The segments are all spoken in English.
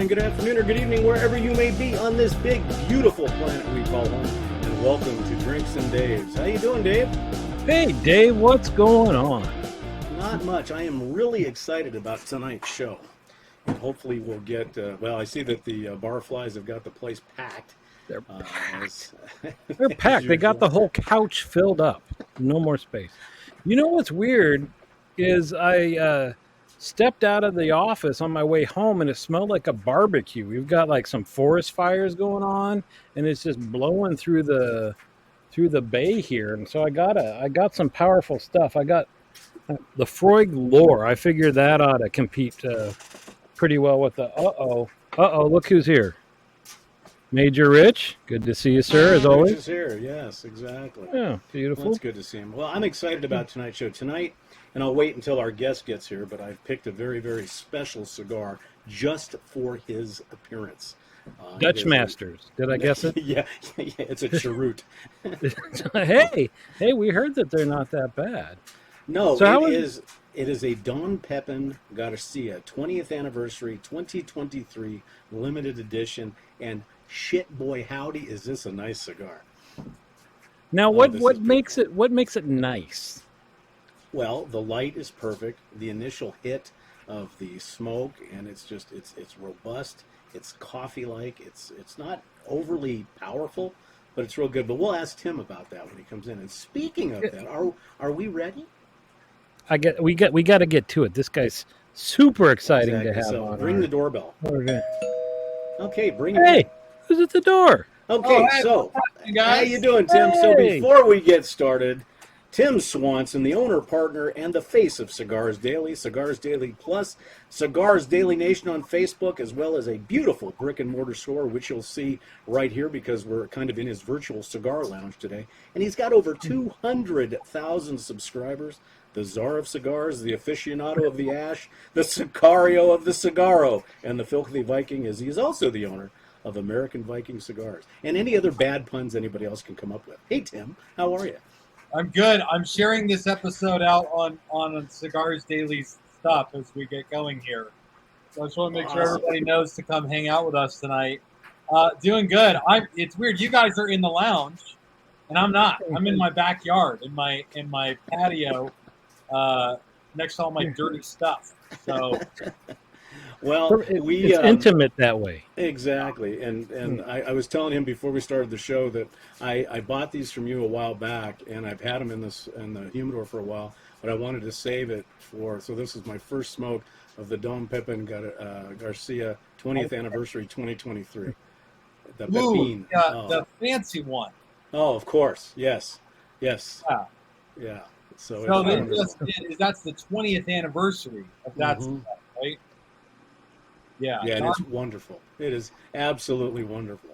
good afternoon, or good evening, wherever you may be on this big, beautiful planet we call home. And welcome to Drinks and Daves. How you doing, Dave? Hey, Dave, what's going on? Not much. I am really excited about tonight's show. And hopefully we'll get, I see that the barflies have got the place packed. They're packed. They're packed. They got the whole couch filled up. No more space. You know what's weird is I stepped out of the office on my way home and it smelled like a barbecue. We've got like some forest fires going on and it's just blowing through the bay here. And so I got some powerful stuff. I got the Freud lore. I figured that ought to compete pretty well with the look who's here. Major Rich, good to see you, sir, as always. Rich is here, yes, exactly. Yeah, beautiful. Well, it's good to see him. Well, I'm excited about tonight's show. Tonight, and I'll wait until our guest gets here, but I've picked a very, very special cigar just for his appearance. Dutch Masters. Did I guess it? Yeah, it's a cheroot. hey, we heard that they're not that bad. No, so it is a Don Pepin Garcia 20th anniversary 2023 limited edition, and shit boy howdy is this a nice cigar. Now what makes it nice? Well, the light is perfect. The initial hit of the smoke, and it's robust. It's coffee-like. It's not overly powerful, but it's real good. But we'll ask Tim about that when he comes in. And speaking of that, are we ready? We got to get to it. This guy's super exciting to have on. Ring the doorbell. Okay, bring it. Hey, who's at the door? Okay, so how you doing, Tim? Hey. So before we get started, Tim Swanson, the owner, partner, and the face of Cigars Daily, Cigars Daily Plus, Cigars Daily Nation on Facebook, as well as a beautiful brick-and-mortar store, which you'll see right here because we're kind of in his virtual cigar lounge today. And he's got over 200,000 subscribers. The Czar of Cigars, the aficionado of the ash, the Sicario of the Cigarro, and the filthy Viking he's also the owner of American Viking Cigars. And any other bad puns anybody else can come up with. Hey, Tim, how are you? I'm good. I'm sharing this episode out on Cigars Daily stuff as we get going here. So I just want to make sure everybody knows to come hang out with us tonight. Doing good. It's weird. You guys are in the lounge, and I'm not. I'm in my backyard, in my patio, next to all my dirty stuff. So, well, it's intimate that way. Exactly, and I was telling him before we started the show that I bought these from you a while back, and I've had them in the humidor for a while, but I wanted to save it so this is my first smoke of the Don Pepin Garcia 20th anniversary 2023. The Pepin. The fancy one. Oh, of course, yes. Yeah. So that's the 20th anniversary of that stuff, right? Yeah, and it's wonderful. It is absolutely wonderful.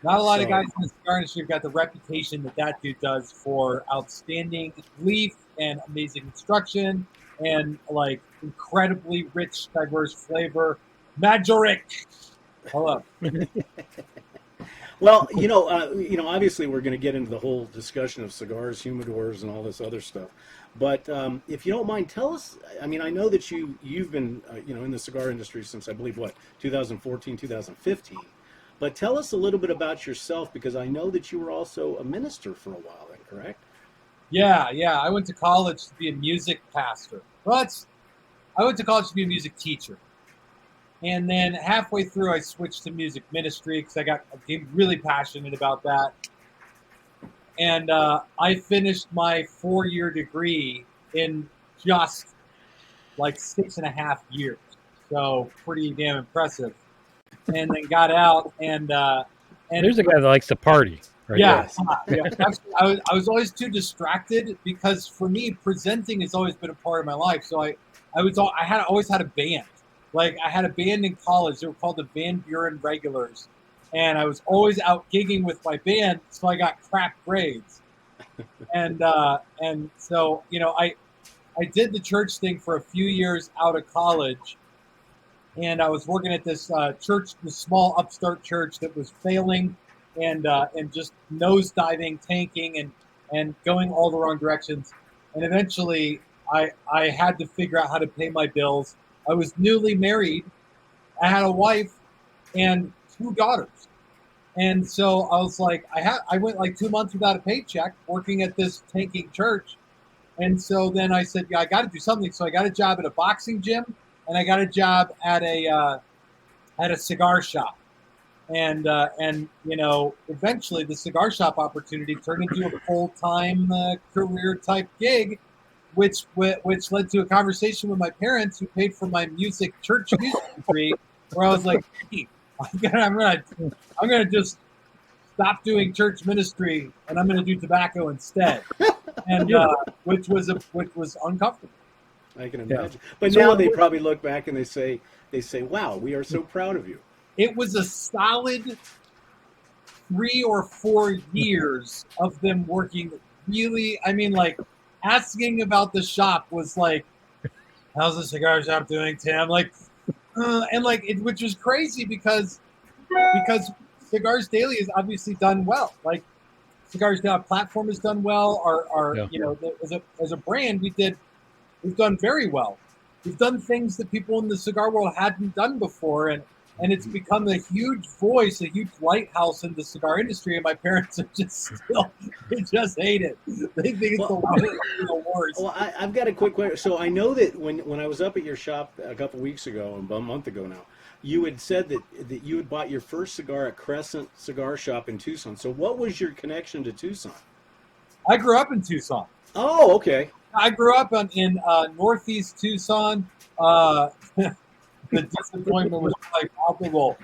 Not a lot of guys in the cigar industry have got the reputation that dude does for outstanding leaf and amazing construction and like incredibly rich, diverse flavor. Majoric. Hello. Well, obviously we're going to get into the whole discussion of cigars, humidors, and all this other stuff. But if you don't mind, tell us. I mean, I know that you've been in the cigar industry since I believe 2014, 2015. But tell us a little bit about yourself, because I know that you were also a minister for a while. Then, correct? Yeah. I went to college to be a music pastor. But I went to college to be a music teacher. And then halfway through, I switched to music ministry because I became really passionate about that. And I finished my 4-year degree in just like 6.5 years. So pretty damn impressive. And then got out and there's a guy that likes to party. Right? Yeah. Actually, I was always too distracted because for me, presenting has always been a part of my life. So I always had a band. Like I had a band in college. They were called the Van Buren Regulars. And I was always out gigging with my band, so I got crap grades. And so, I did the church thing for a few years out of college. And I was working at this church, this small upstart church that was failing and just nosediving, tanking, and going all the wrong directions. And eventually, I had to figure out how to pay my bills. I was newly married. I had a wife and 2 daughters. And so I was like, I went like 2 months without a paycheck working at this tanking church. And so then I said, yeah, I got to do something. So I got a job at a boxing gym, and I got a job at a cigar shop. And eventually the cigar shop opportunity turned into a full-time career type gig, which led to a conversation with my parents, who paid for my church music degree, where I was like, hey, I'm gonna just stop doing church ministry, and I'm gonna do tobacco instead, and which was uncomfortable. I can imagine. But so now they probably look back and they say, wow, we are so proud of you. It was a solid 3 or 4 years of them working really. I mean, like, asking about the shop was like, how's the cigar shop doing, Tim? Like, and like, which was crazy because Cigars Daily has obviously done well. Like, Cigars Daily platform has done well. As a brand, we've done very well. We've done things that people in the cigar world hadn't done before, and it's become a huge voice, a huge lighthouse in the cigar industry. And my parents are just hate it. They think it's the worst. Well, I've got a quick question. So I know that when I was up at your shop a couple weeks ago, about a month ago now, you had said that you had bought your first cigar at Crescent Cigar Shop in Tucson. So what was your connection to Tucson? I grew up in Tucson. Oh, okay. I grew up in northeast Tucson. The disappointment was like palpable.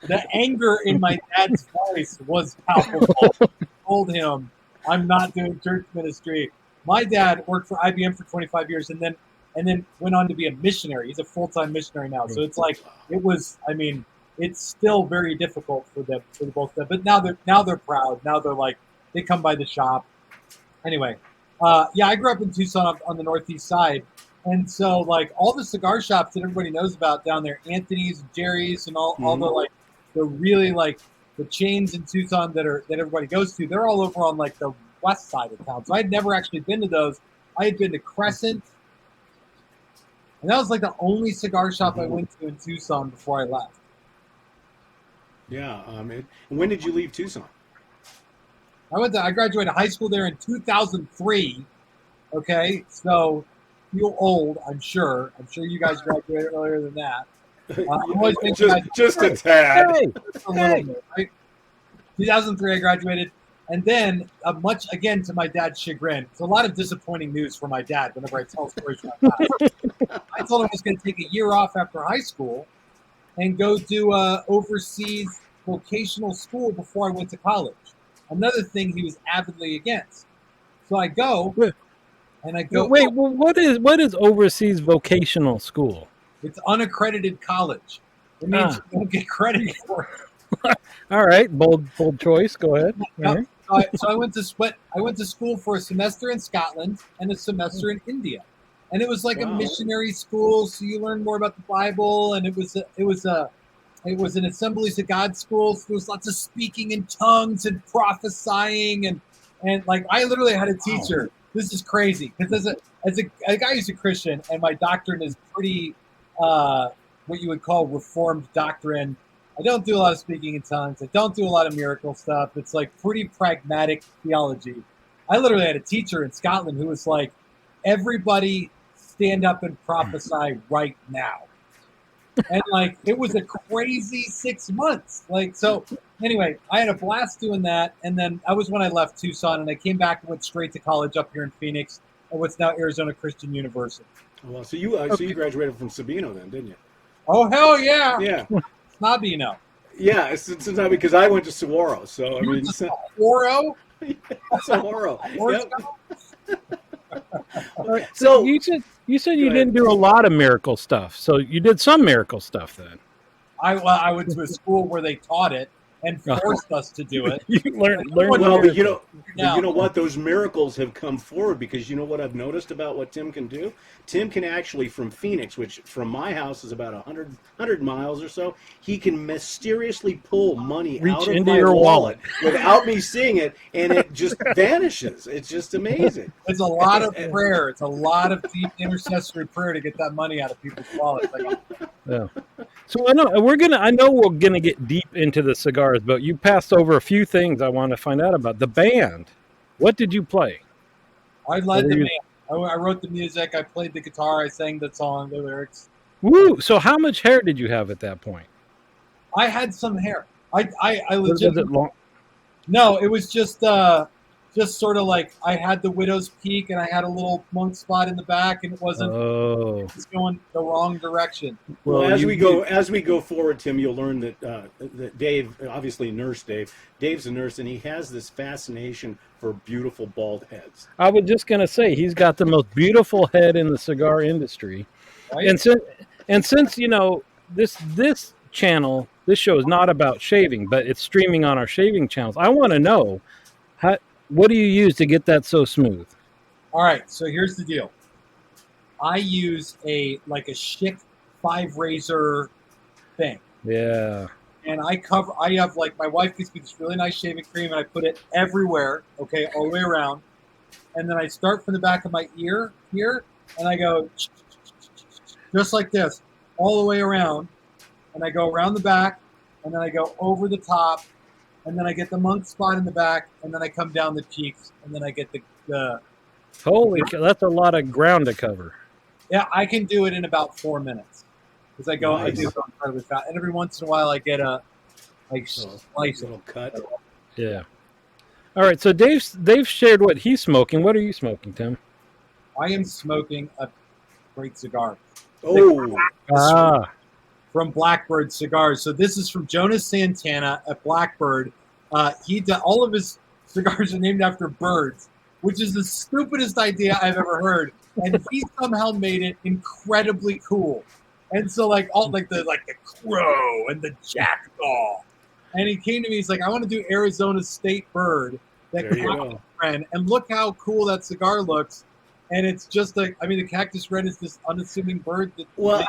The anger in my dad's voice was palpable. I told him, I'm not doing church ministry. My dad worked for IBM for 25 years and then went on to be a missionary. He's a full-time missionary now. So it's like, it's still very difficult for both of them. But now they're proud. Now they're like, they come by the shop. Anyway, I grew up in Tucson on the northeast side. And so, like, all the cigar shops that everybody knows about down there, Anthony's, Jerry's, and all the, like, the really, like, the chains in Tucson that everybody goes to, they're all over on, like, the west side of town. So I'd never actually been to those. I had been to Crescent. And that was, like, the only cigar shop I went to in Tucson before I left. Yeah. And when did you leave Tucson? I graduated high school there in 2003. Okay, so feel old, I'm sure. I'm sure you guys graduated earlier than that. Just a tad. Hey, a little bit, right? 2003, I graduated, and then much again to my dad's chagrin. It's a lot of disappointing news for my dad whenever I tell stories about that. I told him I was going to take a year off after high school and go do overseas vocational school before I went to college. Another thing he was avidly against. So I go. And I go. Wait, well, what is overseas vocational school? It's unaccredited college. It means you don't get credit for it. All right, bold choice. Go ahead. Right. So I went to school for a semester in Scotland and a semester in India, and it was like a missionary school. So you learn more about the Bible, and it was an Assemblies of God school. So there was lots of speaking in tongues and prophesying, and like I literally had a teacher. Wow. This is crazy because as a guy who's a Christian and my doctrine is pretty what you would call Reformed doctrine. I don't do a lot of speaking in tongues. I don't do a lot of miracle stuff. It's like pretty pragmatic theology. I literally had a teacher in Scotland who was like, everybody stand up and prophesy right now. And like, it was a crazy 6 months. Like, so anyway, I had a blast doing that. And then that was when I left Tucson and I came back and went straight to college up here in Phoenix at what's now Arizona Christian University. Well, so you graduated from Sabino then, didn't you? Oh, hell yeah. Yeah. Sabino. Yeah, it's not because I went to Saguaro. So, I mean. Saguaro? Saguaro. Yep. So you said you didn't do a lot of miracle stuff. So you did some miracle stuff then. I went to a school where they taught it and forced us to do it. You learned well, but you know what? Those miracles have come forward because you know what I've noticed about what Tim can do? Tim can actually, from Phoenix, which from my house is about 100 miles or so, he can mysteriously pull money out of my wallet without me seeing it, and it just vanishes. It's just amazing. It's a lot of prayer. It's a lot of deep intercessory prayer to get that money out of people's wallets. Yeah. So I know we're gonna get deep into the cigars, but you passed over a few things I want to find out about. The band. What did you play? I led the band. I wrote the music. I played the guitar. I sang the song, the lyrics. Woo! So how much hair did you have at that point? I had some hair. I Was legit. it long? No, it was just sort of like I had the widow's peak and I had a little monk spot in the back, and it wasn't going the wrong direction. Well, as we go forward, Tim, you'll learn that Dave, obviously Nurse Dave, Dave's a nurse, and he has this fascination for beautiful bald heads. I was just gonna say he's got the most beautiful head in the cigar industry, Right? and since this channel, this show is not about shaving, but it's streaming on our shaving channels. I want to know what do you use to get that so smooth? All right, so here's the deal. I use a Schick 5 razor thing. Yeah. And I have my wife gives me this really nice shaving cream, and I put it everywhere, okay, all the way around. And then I start from the back of my ear here, and I go just like this, all the way around. And I go around the back, and then I go over the top, and then I get the monk spot in the back, and then I come down the cheeks, and then I get the Holy, that's a lot of ground to cover. Yeah, I can do it in about 4 minutes. Because I Nice. I do it incredibly fast. And every once in a while I get a slice little cut. Yeah. All right, so Dave shared what he's smoking. What are you smoking, Tim? I am smoking a great cigar. Oh, From Blackbird Cigars. So this is from Jonas Santana at Blackbird. All of his cigars are named after birds, which is the stupidest idea I've ever heard. And he somehow made it incredibly cool. And so the crow and the jackdaw. And he came to me, he's like, I want to do Arizona's state bird. there you go. And look how cool that cigar looks. And it's just the cactus red is this unassuming bird. I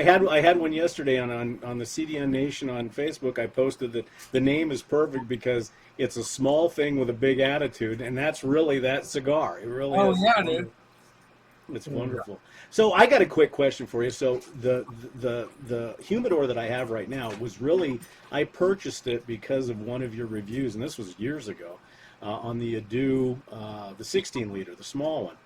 had one yesterday on the CDN Nation on Facebook. I posted that the name is perfect because it's a small thing with a big attitude, and that's really that cigar. It really is. Oh yeah, dude. It's wonderful. So I got a quick question for you. So the humidor that I have right now was really, I purchased it because of one of your reviews, and this was years ago. On the Adu, the 16 liter, the small one.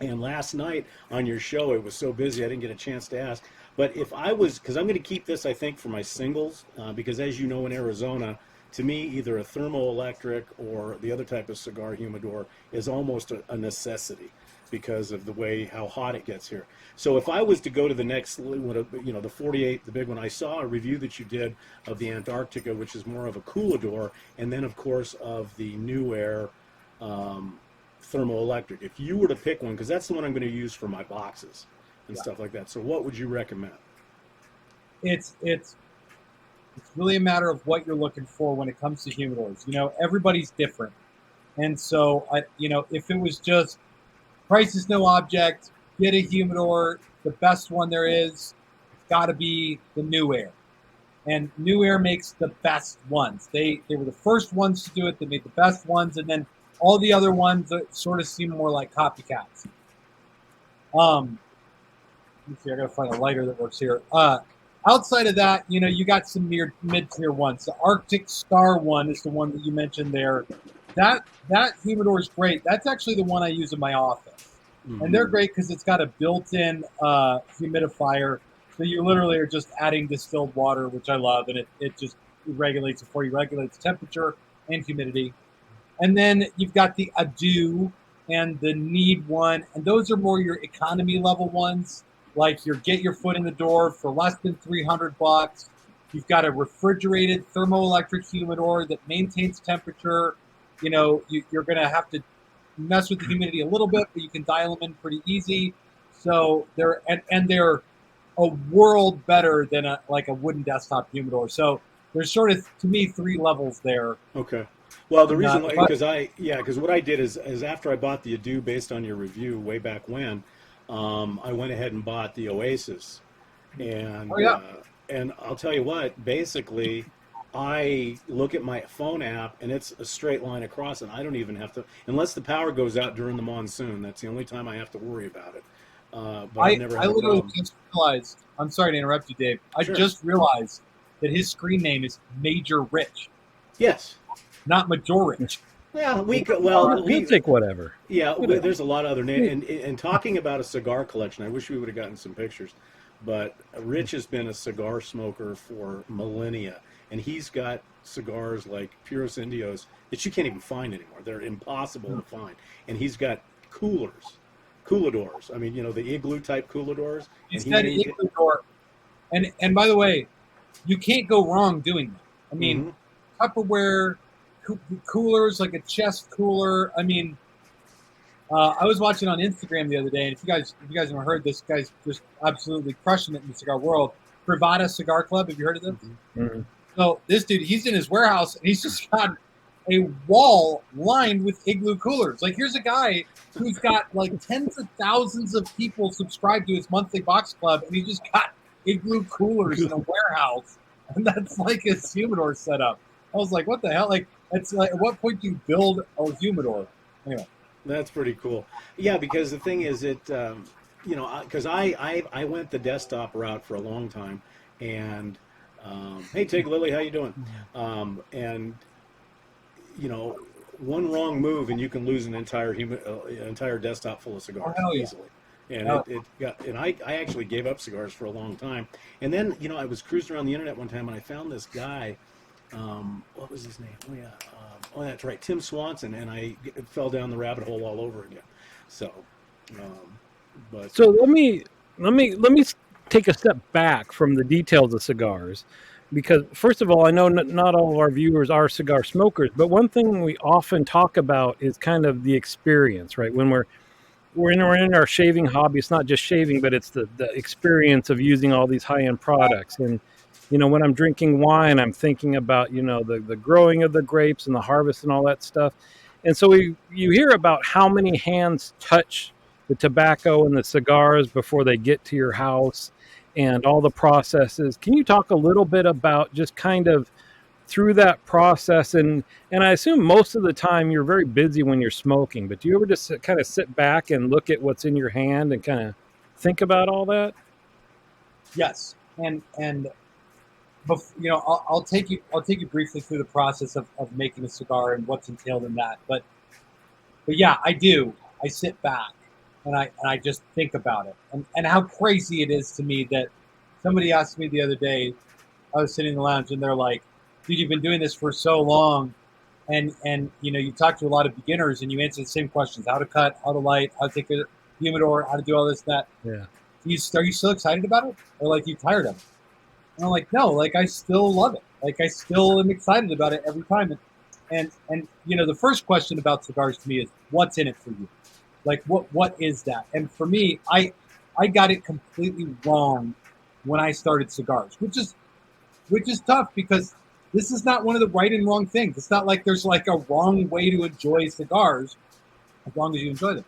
And last night on your show, it was so busy I didn't get a chance to ask. But if I was, because I'm going to keep this, I think, for my singles, because as you know, in Arizona, to me, either a thermoelectric or the other type of cigar humidor is almost a necessity because of the way how hot it gets here. So if I was to go to the next, the 48, the big one, I saw a review that you did of the Antarctica, which is more of a coolador, and then of course of the New Air thermoelectric. If you were to pick one, because that's the one I'm going to use for my boxes and stuff like that. So what would you recommend? It's really a matter of what you're looking for when it comes to humidors. Everybody's different. And so if it was just price is no object, get a humidor, the best one there is, it's got to be the New Air. And New Air makes the best ones. They were the first ones to do it. They made the best ones, and then all the other ones that sort of seem more like copycats. Let me see, I got to find a lighter that works here. Outside of that, you got some mid-tier ones. The Arctic Star one is the one that you mentioned there. That humidor is great. That's actually the one I use in my office. Mm-hmm. And they're great because it's got a built-in humidifier. So you literally are just adding distilled water, which I love, and it just regulates it for you, regulates temperature and humidity. And then you've got the Adu and the Need one, and those are more your economy level ones. Like get your foot in the door for less than $300. You've got a refrigerated thermoelectric humidor that maintains temperature. You're going to have to mess with the humidity a little bit, but you can dial them in pretty easy. So they're a world better than a wooden desktop humidor. So there's sort of, to me, 3 levels there. Okay. Well, the reason because what I did is after I bought the Adu based on your review way back when, I went ahead and bought the Oasis, and and I'll tell you what, basically, I look at my phone app and it's a straight line across, and I don't even have to, unless the power goes out during the monsoon. That's the only time I have to worry about it. but I've never had I a literally problem. just realized. I'm sorry to interrupt you, Dave. I Sure. just realized that his screen name is Major Rich, Yes. not Major Rich. Yeah, we could. Well, He'll take whatever. there's a lot of other names. And talking about a cigar collection, I wish we would have gotten some pictures. But Rich has been a cigar smoker for millennia, and he's got cigars like Puros Indios that you can't even find anymore. They're impossible to find. And he's got cooladors. I mean, the igloo type cooladors. He And said Ecuador, and by the way, you can't go wrong doing that. I mean, Tupperware, coolers like a chest cooler. I mean, I was watching on Instagram the other day, and if you guys haven't heard, this guy's just absolutely crushing it in the cigar world. Privada Cigar Club. Have you heard of this? Mm-hmm. So this dude, he's in his warehouse, and he's just got a wall lined with igloo coolers. Like, here's a guy who's got like tens of thousands of people subscribed to his monthly box club, and he just got igloo coolers in a warehouse, and that's like his humidor setup. I was like, what the hell? Like, it's like, at what point do you build a humidor? Anyway. That's pretty cool. Yeah, because the thing is, because I went the desktop route for a long time, and hey, Tig Lily, how you doing? And one wrong move and you can lose an entire desktop full of cigars easily. And I actually gave up cigars for a long time. And then I was cruising around the internet one time and I found this guy. What was his name? Oh yeah. Oh, that's right, Tim Swanson, and I fell down the rabbit hole all over again. So, so let me take a step back from the details of cigars, because first of all, I know not all of our viewers are cigar smokers, but one thing we often talk about is kind of the experience, right? When we're in our shaving hobby, it's not just shaving, but it's the experience of using all these high-end products. And when I'm drinking wine, I'm thinking about, the growing of the grapes and the harvest and all that stuff. And so you hear about how many hands touch the tobacco and the cigars before they get to your house and all the processes. Can you talk a little bit about just kind of through that process? And I assume most of the time you're very busy when you're smoking, but do you ever just kind of sit back and look at what's in your hand and kind of think about all that? Yes. And I'll take you briefly through the process of making a cigar and what's entailed in that. But yeah, I do. I sit back and I just think about it and how crazy it is to me that somebody asked me the other day. I was sitting in the lounge and they're like, "Dude, you've been doing this for so long, and you talk to a lot of beginners and you answer the same questions: how to cut, how to light, how to take a humidor, how to do all this that. Yeah. Are you still excited about it, or like you tired of it?" And I'm like, no, like I still love it. Like I still am excited about it every time. And the first question about cigars to me is, what's in it for you? Like what is that? And for me, I got it completely wrong when I started cigars, which is tough because this is not one of the right and wrong things. It's not like there's like a wrong way to enjoy cigars as long as you enjoy them.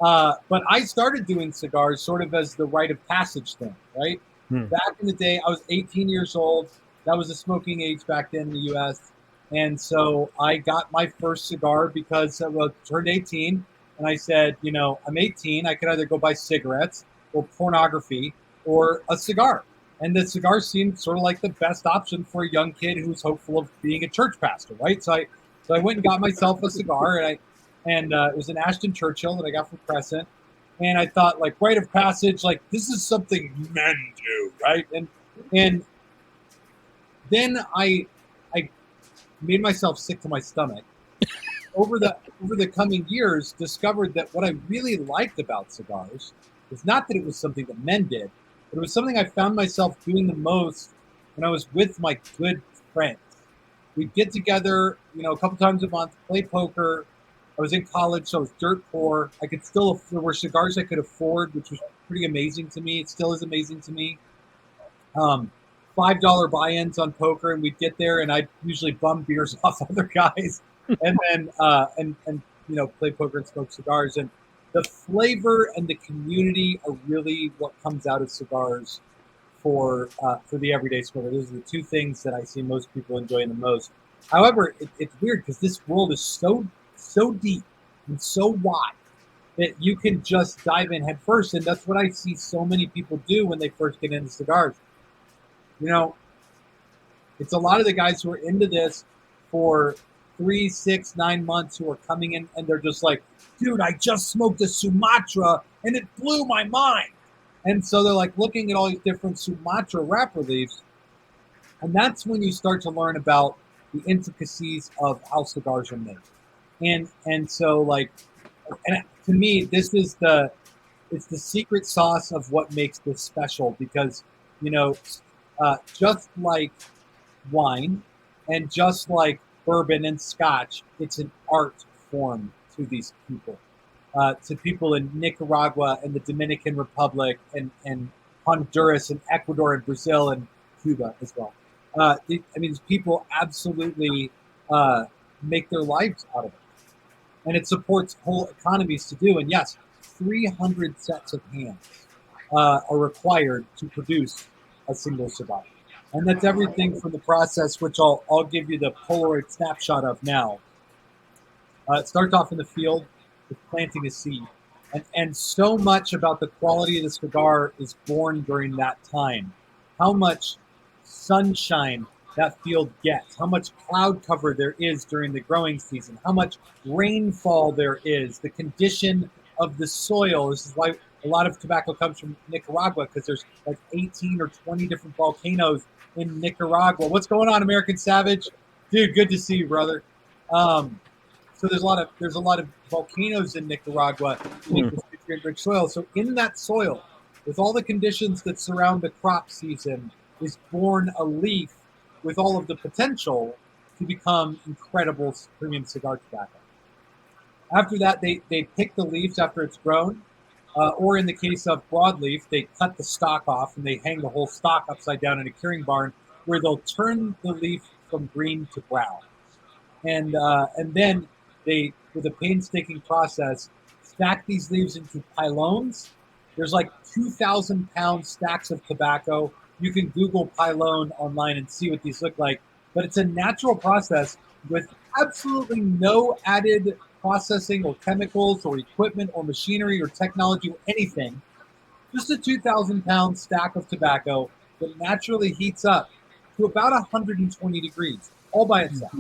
But I started doing cigars sort of as the rite of passage thing, right? Back in the day, I was 18 years old. That was the smoking age back then in the U.S. And so I got my first cigar because I turned 18. And I said, I'm 18. I could either go buy cigarettes or pornography or a cigar. And the cigar seemed sort of like the best option for a young kid who's hopeful of being a church pastor, right? So I went and got myself a cigar, and it was an Ashton Churchill that I got from Crescent. And I thought, like, rite of passage, like, this is something men do, right? And then I made myself sick to my stomach. Over the coming years, discovered that what I really liked about cigars was not that it was something that men did, but it was something I found myself doing the most when I was with my good friends. We'd get together, a couple times a month, play poker. I was in college, so I was dirt poor. There were cigars I could afford, which was pretty amazing to me. It still is amazing to me. $5 buy-ins on poker, and we'd get there, and I'd usually bum beers off other guys, and then play poker and smoke cigars. And the flavor and the community are really what comes out of cigars for the everyday smoker. Those are the two things that I see most people enjoying the most. However, it's weird because this world is so deep and so wide that you can just dive in head first. And that's what I see so many people do when they first get into cigars. You know, it's a lot of the guys who are into this for 3, 6, 9 months who are coming in and they're just like, dude, I just smoked a Sumatra and it blew my mind. And so they're like looking at all these different Sumatra wrapper leaves. And that's when you start to learn about the intricacies of how cigars are made. And so like, and to me, it's the secret sauce of what makes this special because, you know, just like wine and just like bourbon and scotch, it's an art form to these people. To people in Nicaragua and the Dominican Republic and Honduras and Ecuador and Brazil and Cuba as well. I mean, these people absolutely make their lives out of it. And it supports whole economies to do. And yes, 300 sets of hands are required to produce a single cigar. And that's everything from the process, which I'll give you the Polaroid snapshot of now. It starts off in the field with planting a seed. And so much about the quality of the cigar is born during that time. How much sunshine that field gets, how much cloud cover there is during the growing season, how much rainfall there is, the condition of the soil. This is why a lot of tobacco comes from Nicaragua, because there's like 18 or 20 different volcanoes in Nicaragua. What's going on, American Savage? Dude, good to see you, brother. So there's a lot of volcanoes in Nicaragua, nutrient-rich soil. So in that soil, with all the conditions that surround the crop season, is born a leaf with all of the potential to become incredible premium cigar tobacco. After that, they pick the leaves after it's grown, or in the case of broadleaf, they cut the stalk off and they hang the whole stalk upside down in a curing barn, where they'll turn the leaf from green to brown, and then they, with a painstaking process, stack these leaves into pylones. There's like 2,000-pound stacks of tobacco. You can Google pylone online and see what these look like. But it's a natural process with absolutely no added processing or chemicals or equipment or machinery or technology or anything. Just a 2,000-pound stack of tobacco that naturally heats up to about 120 degrees, all by itself.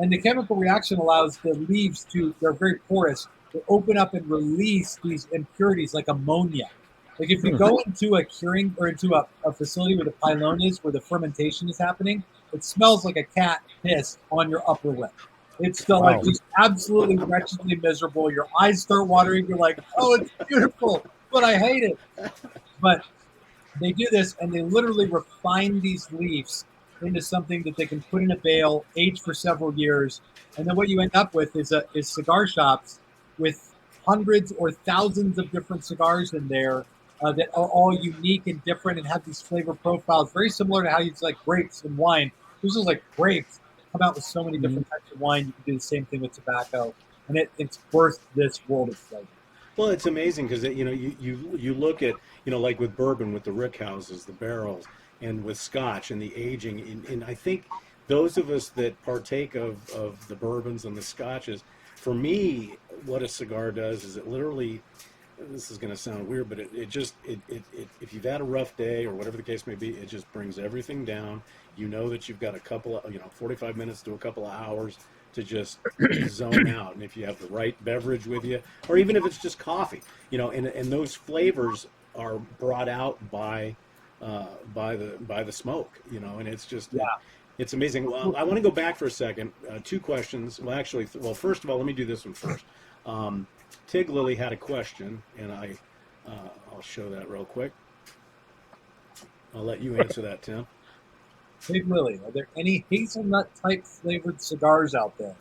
And the chemical reaction allows the leaves they're very porous, to open up and release these impurities like ammonia. Like if you go into a curing or into a facility where the pylone is, where the fermentation is happening, it smells like a cat pissed on your upper lip. It's still like just absolutely wretchedly miserable. Your eyes start watering. You're like, oh, it's beautiful, but I hate it. But they do this and they literally refine these leaves into something that they can put in a bale, age for several years, and then what you end up with is cigar shops with hundreds or thousands of different cigars in there that are all unique and different and have these flavor profiles very similar to how you like grapes and wine. This is like grapes come out with so many different types of wine. You can do the same thing with tobacco, and it's birthed this world of flavor. Well, it's amazing because you look at, like with bourbon, with the rick houses, the barrels, and with scotch and the aging, and I think those of us that partake of the bourbons and the scotches, for me, what a cigar does is it literally, this is going to sound weird, but it just if you've had a rough day or whatever the case may be, it just brings everything down. You know that you've got a couple of 45 minutes to a couple of hours to just zone out, and if you have the right beverage with you, or even if it's just coffee, and those flavors are brought out by the smoke, and it's just it's amazing. Well, I want to go back for a second. Two questions. Well, actually, first of all, let me do this one first. Tig Lily had a question, and I'll show that real quick. I'll let you answer that, Tim. Tig Lily, are there any hazelnut type flavored cigars out there?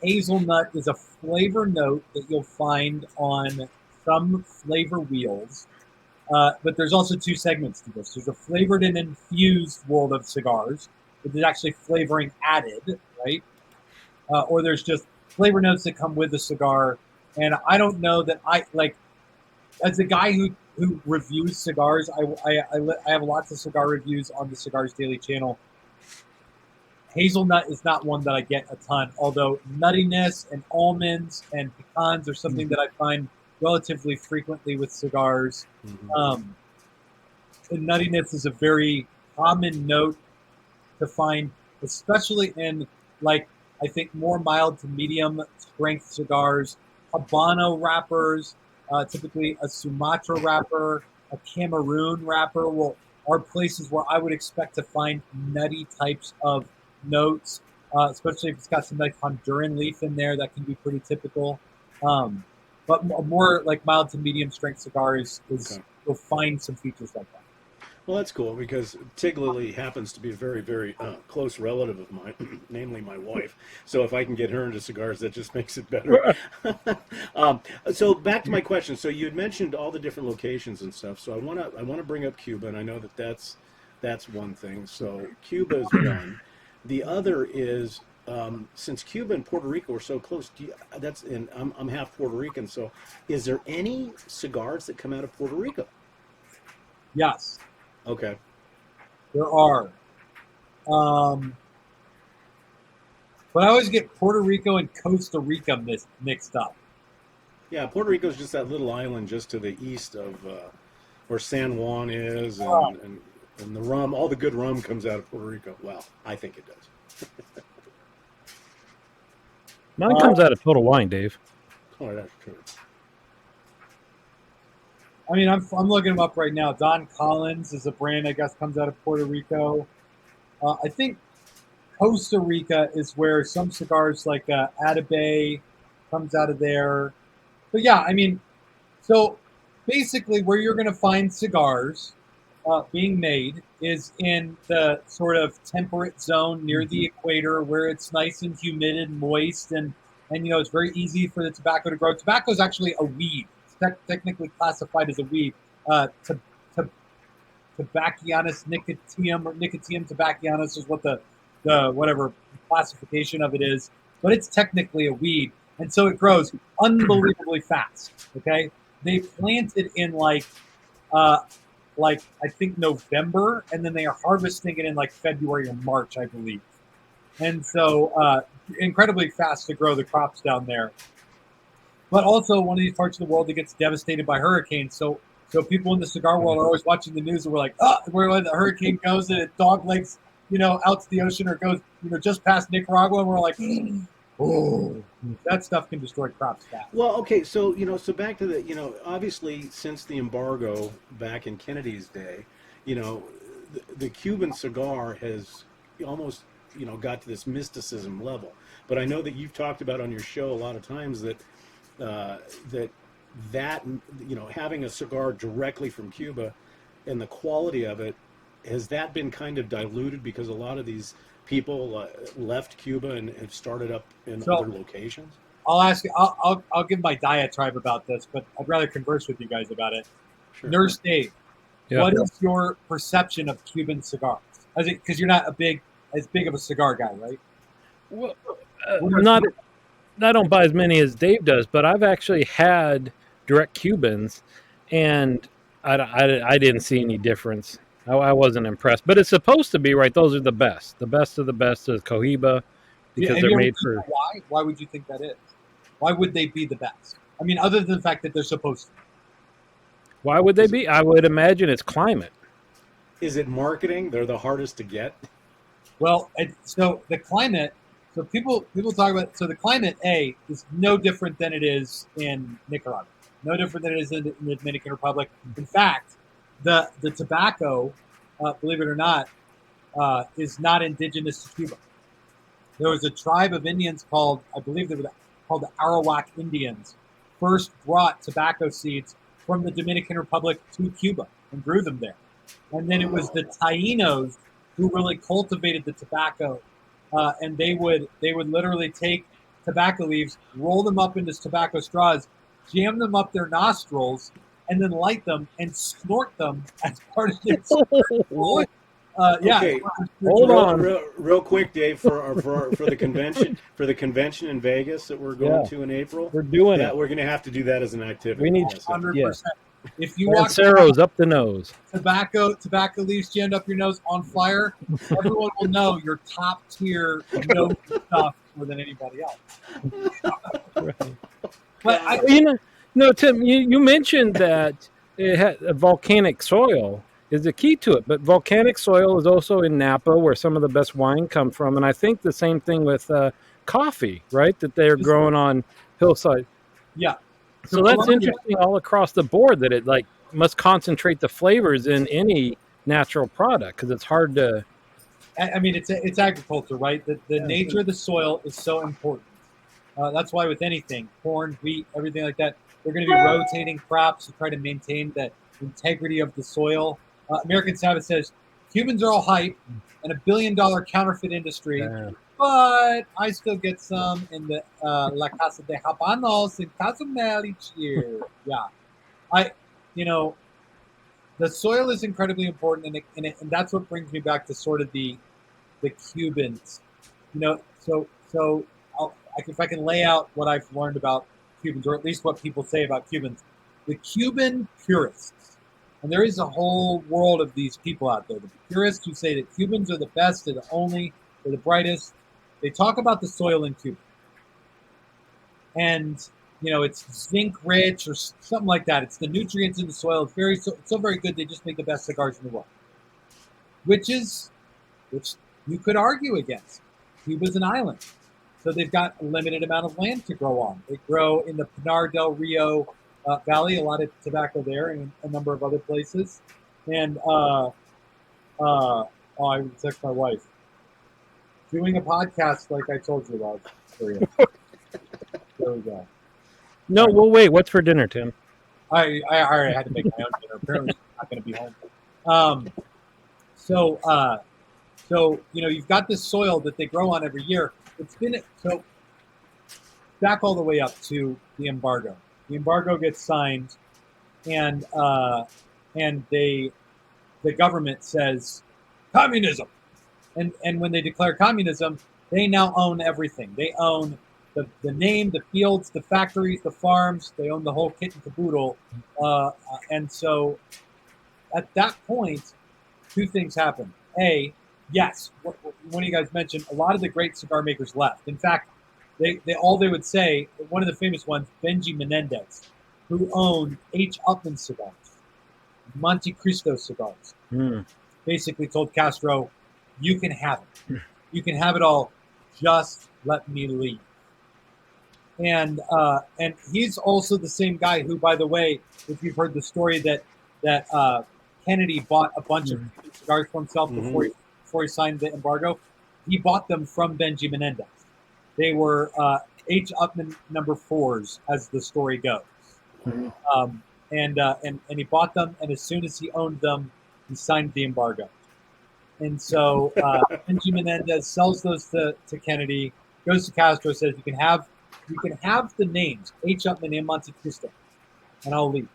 Hazelnut is a flavor note that you'll find on some flavor wheels. But there's also two segments to this. There's a flavored and infused world of cigars, but there's actually flavoring added, right? Or there's just flavor notes that come with the cigar. And I don't know that as a guy who reviews cigars, I have lots of cigar reviews on the Cigars Daily channel. Hazelnut is not one that I get a ton, although nuttiness and almonds and pecans are something that I find relatively frequently with cigars. And nuttiness is a very common note to find, especially in, like, I think more mild to medium strength cigars, Habano wrappers, typically a Sumatra wrapper, a Cameroon wrapper are places where I would expect to find nutty types of notes, especially if it's got some like Honduran leaf in there. That can be pretty typical. But more like mild to medium strength cigars Okay. you'll find some features like that. Well, that's cool because Tig Lily happens to be a very, very close relative of mine, namely my wife. So if I can get her into cigars, that just makes it better. So back to my question. So you had mentioned all the different locations and stuff. So I wanna bring up Cuba, and I know that's one thing. So Cuba is one. The other is since Cuba and Puerto Rico are so close. I'm half Puerto Rican. So is there any cigars that come out of Puerto Rico? Yes. Okay. There are. But I always get Puerto Rico and Costa Rica mixed up. Yeah, Puerto Rico is just that little island just to the east of where San Juan is, and the rum, all the good rum comes out of Puerto Rico. Well, I think it does. Mine comes out of Total Wine, Dave. Oh, that's true. I mean, I'm looking them up right now. Don Collins is a brand, I guess, comes out of Puerto Rico. I think Costa Rica is where some cigars like Atabey comes out of there. But yeah, I mean, so basically where you're going to find cigars being made is in the sort of temperate zone near the equator where it's nice and humid and moist and it's very easy for the tobacco to grow. Tobacco is actually a weed. It's technically classified as a weed. Tobackianus nicotium or Nicotium tobackianus is what the whatever classification of it is, but it's technically a weed, and so it grows unbelievably fast. Okay, they plant it in like I think November, and then they are harvesting it in like February or March, I believe. And so incredibly fast to grow the crops down there. But also one of these parts of the world that gets devastated by hurricanes. So people in the cigar world are always watching the news and we're like, where the hurricane goes and it dog legs, out to the ocean or goes, just past Nicaragua. And we're like, oh, that stuff can destroy crops fast. Well, okay, so so back to the obviously since the embargo back in Kennedy's day, the Cuban cigar has almost got to this mysticism level. But I know that you've talked about on your show a lot of times that having a cigar directly from Cuba and the quality of it, has that been kind of diluted because a lot of these people left Cuba and have started up in other locations? I'll ask you. I'll give my diatribe about this, but I'd rather converse with you guys about it. Sure. Nurse Dave, Yeah. What is your perception of Cuban cigars? Because you're not as big of a cigar guy, right? Well, I don't buy as many as Dave does, but I've actually had direct Cubans, and I didn't see any difference. I wasn't impressed, but it's supposed to be, right? Those are the best. The best of the best is Cohiba because they're made for. Why? Why would you think that is? Why would they be the best? I mean, other than the fact that they're supposed to. Why would they be? I would imagine it's climate. Is it marketing? They're the hardest to get. Well, so the climate. So people talk about. So the climate is no different than it is in Nicaragua. No different than it is in the Dominican Republic. In fact, the tobacco, believe it or not, is not indigenous to Cuba. There was a tribe of Indians called, I believe they were called the Arawak Indians, first brought tobacco seeds from the Dominican Republic to Cuba and grew them there. And then it was the Tainos who really cultivated the tobacco, and they would literally take tobacco leaves, roll them up into tobacco straws, jam them up their nostrils, and then light them and snort them as part of their Okay. Hold on. Real quick, Dave, for the convention in Vegas that we're going to in April. We're doing it. We're going to have to do that as an activity. We need 100%. Yeah. If you walk Lanceros up the nose. tobacco leaves jammed up your nose on fire, everyone will know you're top tier, know stuff more than anybody else. Right. But Tim, you mentioned that it had a volcanic soil is the key to it, but volcanic soil is also in Napa, where some of the best wine come from, and I think the same thing with coffee, right? That they're growing on hillside. yeah. So that's interesting all across the board that it like must concentrate the flavors in any natural product because it's hard to. I mean, it's agriculture, right? The nature of the soil is so important. That's why with anything, corn, wheat, everything like that, they're going to be rotating crops to try to maintain the integrity of the soil. American Savage says Cubans are all hype and $1 billion counterfeit industry, but I still get some in the La Casa de Habanos in Cozumel each year. Yeah, the soil is incredibly important, and that's what brings me back to sort of the Cubans. So if I can lay out what I've learned about Cubans, or at least what people say about Cubans, the Cuban purists, and there is a whole world of these people out there. The purists who say that Cubans are the best, they're the only, they're the brightest. They talk about the soil in Cuba, and it's zinc rich or something like that. It's the nutrients in the soil. It's so very good. They just make the best cigars in the world, which you could argue against. Cuba's an island, so they've got a limited amount of land to grow on. They grow in the Pinar del Rio Valley, a lot of tobacco there, and a number of other places. And I would text my wife. Doing a podcast like I told you about. There we go. No, well, wait. What's for dinner, Tim? I already had to make my own dinner. Apparently, I'm not going to be home. So you've got this soil that they grow on every year. It's been so back all the way up to the embargo. The embargo gets signed, and the government says communism, and when they declare communism, they now own everything. They own the name, the fields, the factories, the farms. They own the whole kit and caboodle. And so at that point, two things happen. Yes, one of you guys mentioned a lot of the great cigar makers left. In fact, they would say, one of the famous ones, Benji Menendez, who owned H. Upmann cigars, Monte Cristo cigars, basically told Castro, you can have it. You can have it all. Just let me leave. And he's also the same guy who, by the way, if you've heard the story that Kennedy bought a bunch of cigars for himself before he signed the embargo, he bought them from Benji Menendez. They were H. Upmann number 4s, as the story goes. And he bought them, and as soon as he owned them, he signed the embargo. And so Benji Menendez sells those to Kennedy, goes to Castro, says you can have the names H. Upmann and Monte Cristo, and I'll leave.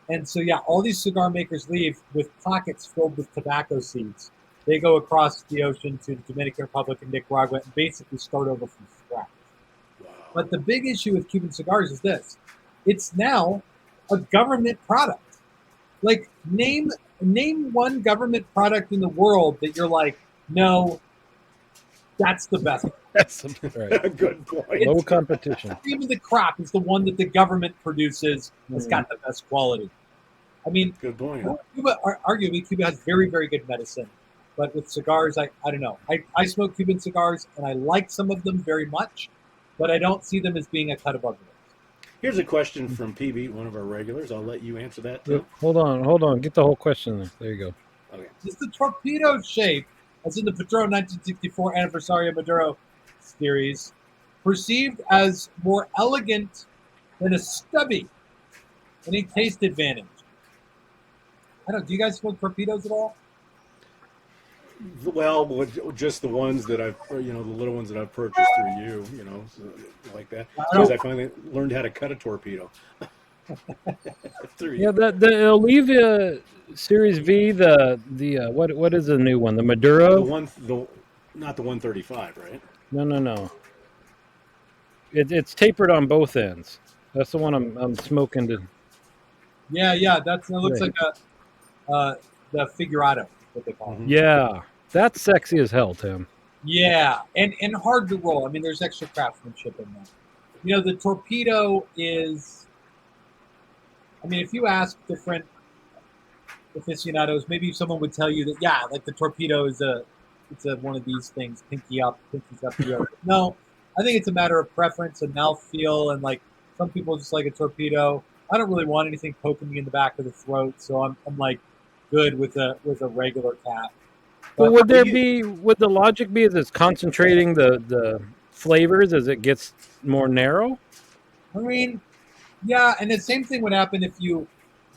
And so all these cigar makers leave with pockets filled with tobacco seeds. They go across the ocean to the Dominican Republic and Nicaragua and basically start over from scratch. But the big issue with Cuban cigars is this: it's now a government product. Like name one government product in the world that you're like, no, that's the best. That's a good point. Low competition. Even the crop is the one that the government produces that's got the best quality. I mean, good point. Arguably, Cuba has very, very good medicine. But with cigars, I don't know. I smoke Cuban cigars, and I like some of them very much, but I don't see them as being a cut above the rest. Here's a question from PB, one of our regulars. I'll let you answer that, too. Hold on. Get the whole question there. There you go. Okay. Is the torpedo shape, as in the Padron 1964 Aniversario Maduro series, perceived as more elegant than a stubby? Any taste advantage? Do you guys smoke torpedoes at all? Well, just the ones that I've, the little ones that I've purchased through you, like that. Because I finally learned how to cut a torpedo. Yeah, the Olivia Series V, the what is the new one? The Maduro? Not the 135, right? No. It's tapered on both ends. That's the one I'm smoking to. Yeah. That looks Right. like the figurado, what they call it. Mhm. Yeah, that's sexy as hell, Tim. Yeah, and hard to roll. I mean, there's extra craftsmanship in there. You know, the torpedo is. I mean, if you ask different aficionados, maybe someone would tell you that like the torpedo is it's a one of these things, pinkies up deal. No, I think it's a matter of preference and mouthfeel, and like some people just like a torpedo. I don't really want anything poking me in the back of the throat, so I'm like good with a regular cap. Well, But would Well, there you, be? Would the logic be that it's concentrating the flavors as it gets more narrow? I mean, yeah, and the same thing would happen if you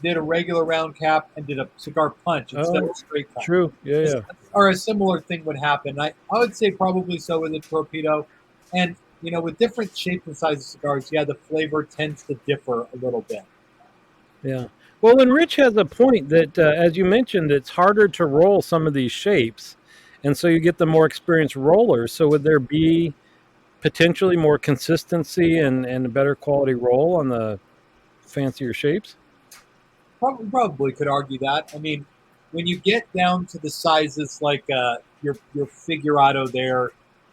did a regular round cap and did a cigar punch instead of Oh, a straight cut. true. Yeah, yeah. Or a similar thing would happen. I would say probably so with a torpedo. And, you know, with different shapes and sizes of cigars, yeah, the flavor tends to differ a little bit. Yeah. Well, and Rich has a point that, as you mentioned, it's harder to roll some of these shapes, and so you get the more experienced rollers. So, would there be potentially more consistency and a better quality roll on the fancier shapes? Probably could argue that. I mean, when you get down to the sizes like your figurado there,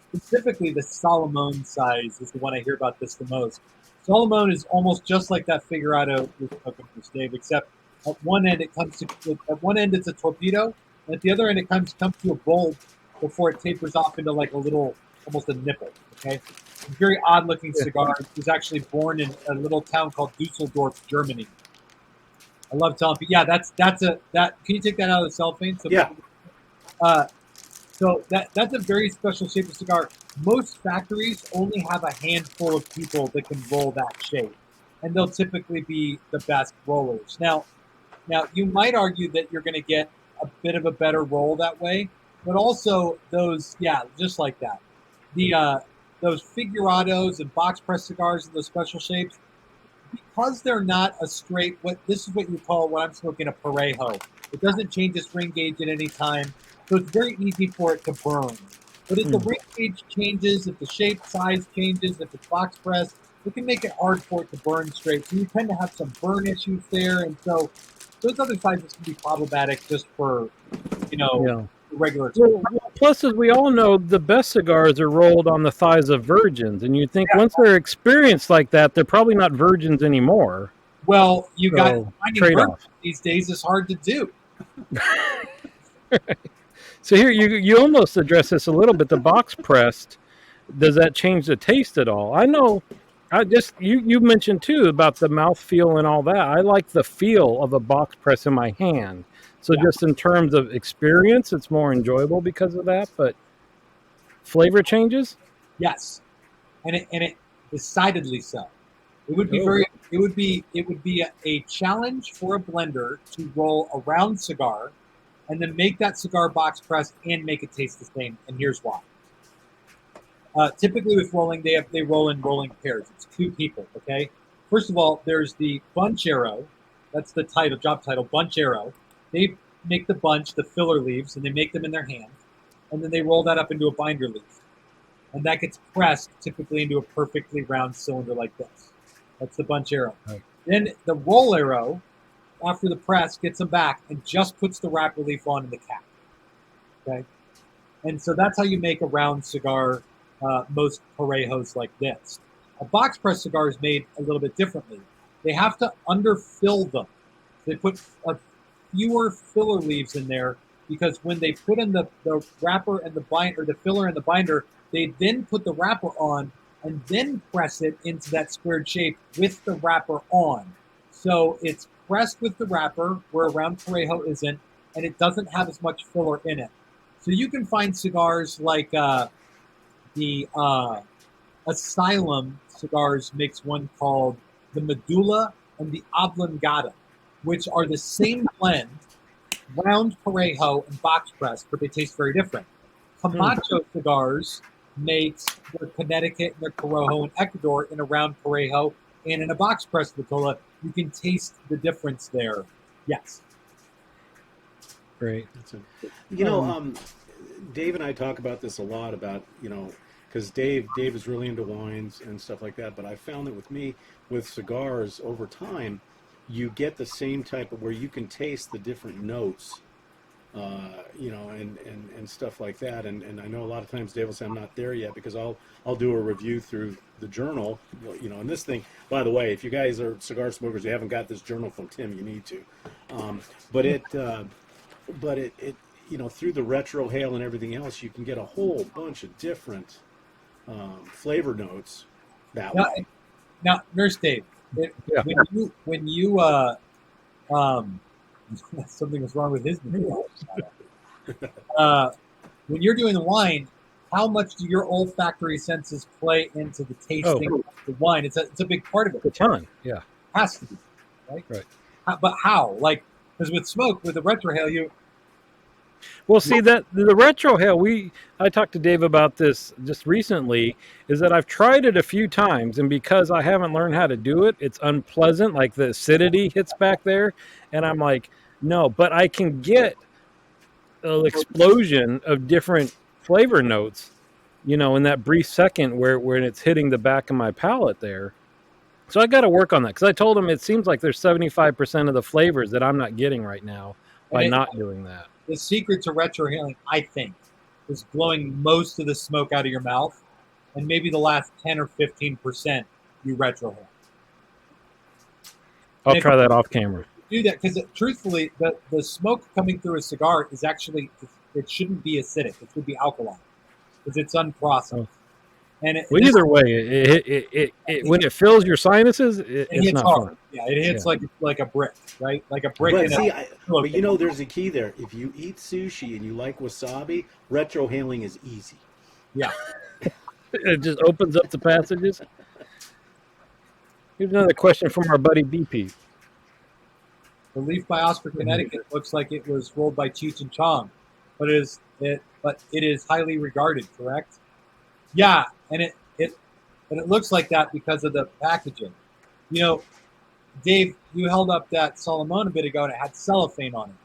specifically the Solomon size is the one I hear about this the most. Solomon is almost just like that figurado you're smoking for Dave, except at one end at one end it's a torpedo, and at the other end it comes to a bulb before it tapers off into like a little almost a nipple. Okay, very odd looking Yeah. cigar. It was actually born in a little town called Dusseldorf, Germany. I love telling people, yeah, that's a that. Can you take that out of the cellophane? So yeah. people, that's a very special shape of cigar. Most factories only have a handful of people that can roll that shape, and they'll typically be the best rollers. Now you might argue that you're going to get a bit of a better roll that way, but also those, just like that, the those figurados and box press cigars and those special shapes, because they're not a straight, what this is what you call, what I'm smoking, a parejo. It doesn't change its ring gauge at any time, so it's very easy for it to burn. But if the ring gauge changes, if the shape size changes, if it's box press, it can make it hard for it to burn straight. So you tend to have some burn issues there, and so those other sizes can be problematic just for Yeah. regular exposure. Well, plus, as we all know, the best cigars are rolled on the thighs of virgins, and you think once they're experienced like that, they're probably not virgins anymore. Well, you got So finding trade virgins off. these days is hard to do. So here you almost address this a little bit. The box pressed, does that change the taste at all? I know. I just you mentioned too about the mouth feel and all that. I like the feel of a box press in my hand. So Yeah. just in terms of experience, it's more enjoyable because of that. But flavor changes. Yes, and it decidedly so. It would be Oh, very it would be a challenge for a blender to roll a round cigar and then make that cigar box pressed and make it taste the same. And here's why. Typically with rolling, they roll in rolling pairs. It's two people. Okay. First of all, there's the bunchero. That's the job title, bunchero. They make the bunch, the filler leaves, and they make them in their hands, and then they roll that up into a binder leaf, and that gets pressed typically into a perfectly round cylinder like this. That's the bunchero. Right. Then the rollero, after the press, gets them back and just puts the wrapper leaf on in the cap. Okay, and so that's how you make a round cigar. Most parejos like this. A box press cigar is made a little bit differently. They have to underfill them. They put fewer filler leaves in there because when they put in the wrapper and the binder, the filler and the binder, they then put the wrapper on and then press it into that squared shape with the wrapper on. So it's pressed with the wrapper where a round parejo isn't, and it doesn't have as much filler in it. So you can find cigars like the Asylum Cigars makes one called the Medulla and the Oblongata, which are the same blend, round parejo and box press, but they taste very different. Camacho Cigars makes their Connecticut and their Corojo in Ecuador in a round parejo and in a box press vitola. You can taste the difference there. Yes. great. You know, Dave and I talk about this a lot about, because Dave is really into wines and stuff like that. But I found that with me, with cigars over time, you get the same type of where you can taste the different notes, and stuff like that. And I know a lot of times Dave will say I'm not there yet because I'll do a review through the journal, and this thing. By the way, if you guys are cigar smokers, you haven't got this journal from Tim, you need to. But it through the retrohale and everything else, you can get a whole bunch of different flavor notes that way. Now, Nurse Dave, when you something was wrong with his machine. When you're doing the wine, how much do your olfactory senses play into the tasting of the wine? It's a big part of it. A ton, yeah. It has to be, right? Right. But how? Like, because with smoke, with the retrohale, Well, see that the retrohale, I talked to Dave about this just recently, is that I've tried it a few times, and because I haven't learned how to do it, it's unpleasant. Like the acidity hits back there, and I'm like, no, but I can get an explosion of different flavor notes, in that brief second where it's hitting the back of my palate there. So I got to work on that because I told him it seems like there's 75% of the flavors that I'm not getting right now by not doing that. The secret to retrohaling, I think, is blowing most of the smoke out of your mouth, and maybe the last 10 or 15% you retrohale. I'll try that off camera. Do that because truthfully, the smoke coming through a cigar is actually, it shouldn't be acidic. It should be alkaline because it's unprocessed. And either way, it when it fills your sinuses, it's not hard. fun. Yeah, it hits like a brick, right? Like a brick. But there's a key there. If you eat sushi and you like wasabi, retrohaling is easy. Yeah. It just opens up the passages. Here's another question from our buddy BP. The leaf by Oscar, Connecticut looks like it was rolled by Cheech and Chong, but it is highly regarded, correct? Yeah, and it looks like that because of the packaging. Dave, you held up that Solomon a bit ago, and it had cellophane on it,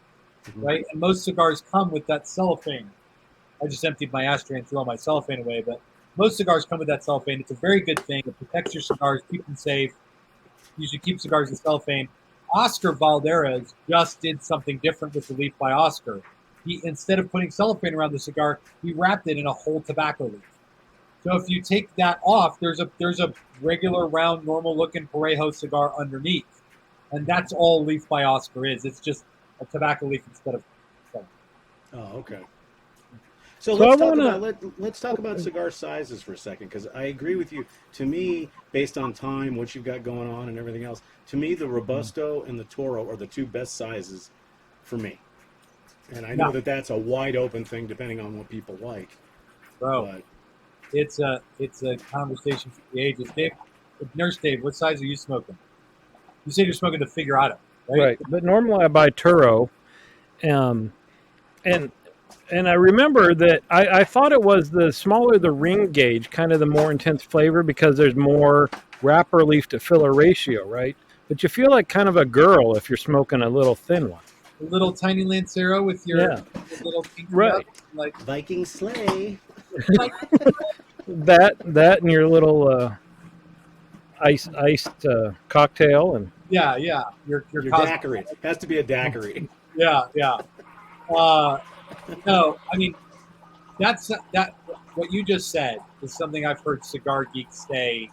right? And most cigars come with that cellophane. I just emptied my ashtray and threw all my cellophane away, but most cigars come with that cellophane. It's a very good thing. It protects your cigars, keep them safe. You should keep cigars in cellophane. Oscar Valderez just did something different with the leaf by Oscar. He, instead of putting cellophane around the cigar, he wrapped it in a whole tobacco leaf. So if you take that off, there's a regular, round, normal-looking Parejo cigar underneath, and that's all leaf by Oscar is. It's just a tobacco leaf instead of. Oh, okay. So let's talk about cigar sizes for a second, because I agree with you. To me, based on time, what you've got going on, and everything else, to me, the Robusto and the Toro are the two best sizes for me. And I know that that's a wide open thing, depending on what people like. Bro, but it's a conversation for the ages. Dave, Nurse Dave, what size are you smoking? You said you're smoking the Figurado, right? Right, but normally I buy Turo, and I remember that I thought it was the smaller the ring gauge, kind of the more intense flavor because there's more wrapper leaf to filler ratio, right? But you feel like kind of a girl if you're smoking a little thin one. A little tiny Lancero with your little pink right, like Viking sleigh. that and your little iced cocktail and your daiquiri. It has to be a daiquiri. Yeah. No, I mean that what you just said is something I've heard cigar geeks say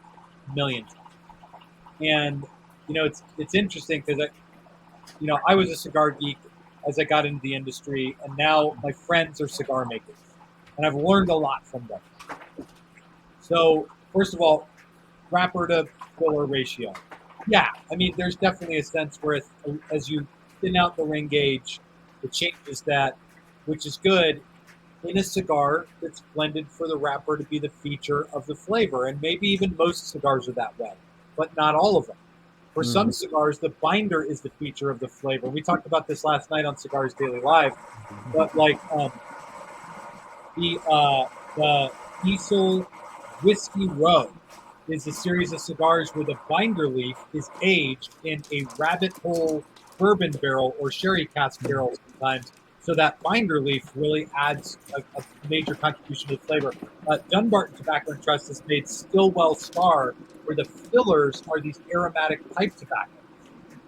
millions of times. And it's interesting because I was a cigar geek as I got into the industry, and now my friends are cigar makers, and I've learned a lot from them. So first of all, wrapper to filler ratio. Yeah, I mean there's definitely a sense where as you thin out the ring gauge, it changes that, which is good in a cigar that's blended for the wrapper to be the feature of the flavor. And maybe even most cigars are that way, but not all of them. For some cigars, the binder is the feature of the flavor. We talked about this last night on Cigars Daily Live, but like the Diesel Whiskey Row is a series of cigars where the binder leaf is aged in a rabbit hole bourbon barrel or sherry cask barrel sometimes. So that binder leaf really adds a major contribution to the flavor. Dunbarton Tobacco and Trust has made Stillwell Star, where the fillers are these aromatic pipe tobaccos,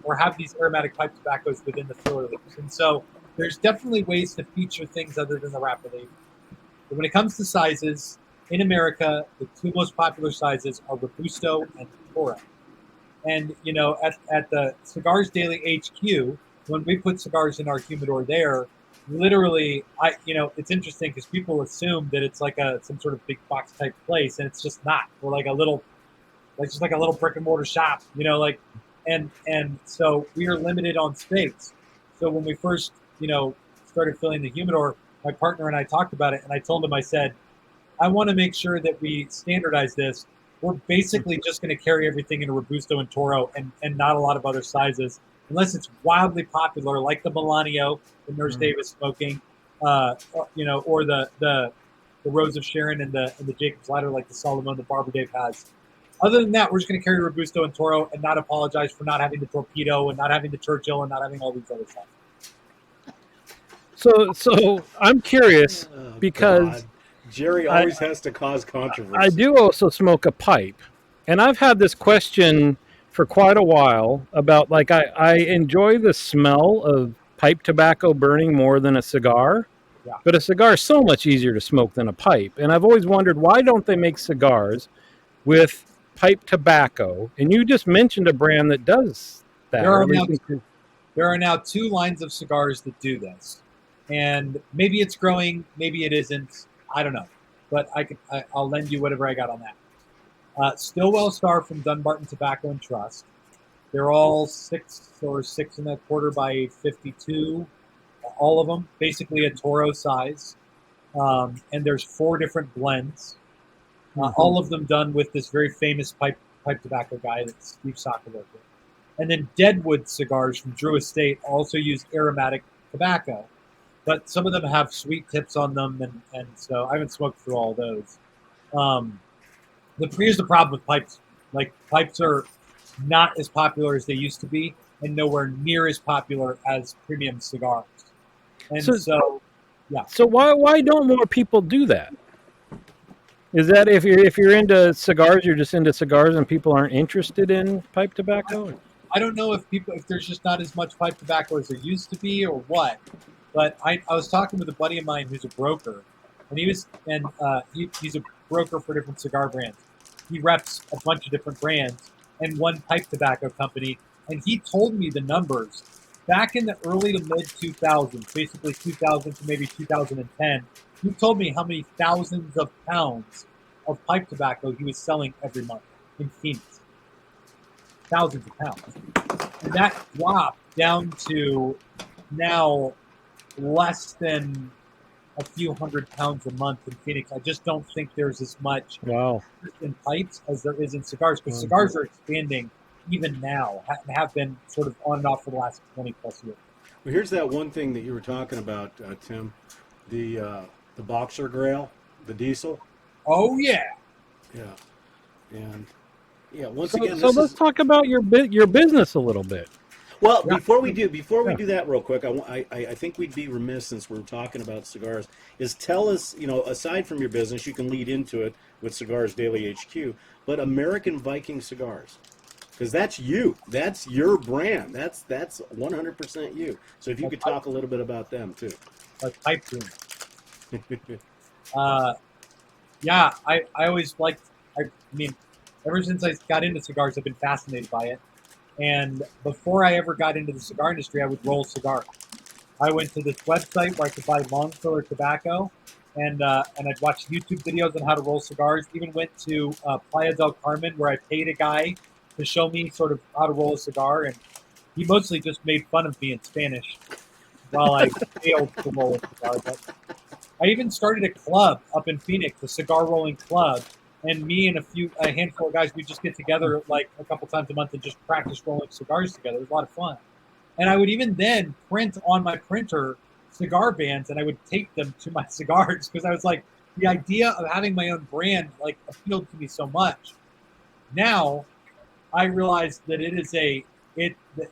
or have these aromatic pipe tobaccos within the filler leaves. And so there's definitely ways to feature things other than the wrapper leaf. But when it comes to sizes, in America, the two most popular sizes are Robusto and Toro. And, at the Cigars Daily HQ, when we put cigars in our humidor there, literally, it's interesting because people assume that it's like some sort of big box type place, and it's just not. We're like just like a little brick and mortar shop, and so we are limited on space. So when we first, started filling the humidor, my partner and I talked about it, and I told him, I said, I want to make sure that we standardize this. We're basically just going to carry everything in a Robusto and Toro and not a lot of other sizes, unless it's wildly popular, like the Melanio, the Nurse Davis smoking, or the Rose of Sharon and the Jacob's Ladder, like the Solomon, the Barber Dave has. Other than that, we're just going to carry Robusto and Toro and not apologize for not having the Torpedo and not having the Churchill and not having all these other stuff. So I'm curious because God. Jerry always has to cause controversy. I do also smoke a pipe, and I've had this question for quite a while about, like, I enjoy the smell of pipe tobacco burning more than a cigar, but a cigar is so much easier to smoke than a pipe. And I've always wondered, why don't they make cigars with pipe tobacco? And you just mentioned a brand that does that. There are now two lines of cigars that do this, and maybe it's growing, maybe it isn't. I don't know, but I'll lend you whatever I got on that. Stillwell Star from Dunbarton Tobacco and Trust. They're all 6 or 6 1/4 by 52, all of them, basically a Toro size. And there's 4 different blends, all of them done with this very famous pipe tobacco guy that Steve Saka worked with. And then Deadwood cigars from Drew Estate also use aromatic tobacco, but some of them have sweet tips on them, and so I haven't smoked through all those. Here's the problem with pipes. Like, pipes are not as popular as they used to be, and nowhere near as popular as premium cigars. And so yeah. So why don't more people do that? Is that if you're into cigars, you're just into cigars, and people aren't interested in pipe tobacco? I don't know if there's just not as much pipe tobacco as there used to be, or what. But I was talking with a buddy of mine who's a broker, and he's a broker for different cigar brands. He reps a bunch of different brands and one pipe tobacco company, and he told me the numbers back in the early to mid 2000s, basically 2000 to maybe 2010. He told me how many thousands of pounds of pipe tobacco he was selling every month in Phoenix. Thousands of pounds. And that dropped down to now less than a few hundred pounds a month in Phoenix. I just don't think there's as much in pipes as there is in cigars, because cigars are expanding even now, have been sort of on and off for the last 20 plus years. Well, here's that one thing that you were talking about, Tim, the Boxer Grail, the diesel. Oh yeah. Yeah. And yeah, let's talk about your business a little bit. Well, before we do that real quick, I think we'd be remiss, since we're talking about cigars, is tell us, aside from your business, you can lead into it with Cigars Daily HQ, but American Viking Cigars, because that's you, that's your brand, that's 100% you. So if you could talk a little bit about them too. Like pipe dream. Yeah, I always liked. I mean, ever since I got into cigars, I've been fascinated by it. And before I ever got into the cigar industry, I would roll cigars. I went to this website where I could buy long filler tobacco, and I'd watch YouTube videos on how to roll cigars. Even went to Playa del Carmen, where I paid a guy to show me sort of how to roll a cigar, and he mostly just made fun of me in Spanish while I failed to roll a cigar. But I even started a club up in Phoenix, a cigar rolling club. And me and a handful of guys, we just get together like a couple times a month and just practice rolling cigars together. It was a lot of fun. And I would even then print on my printer cigar bands, and I would tape them to my cigars, because I was like, the idea of having my own brand like appealed to me so much. Now I realize that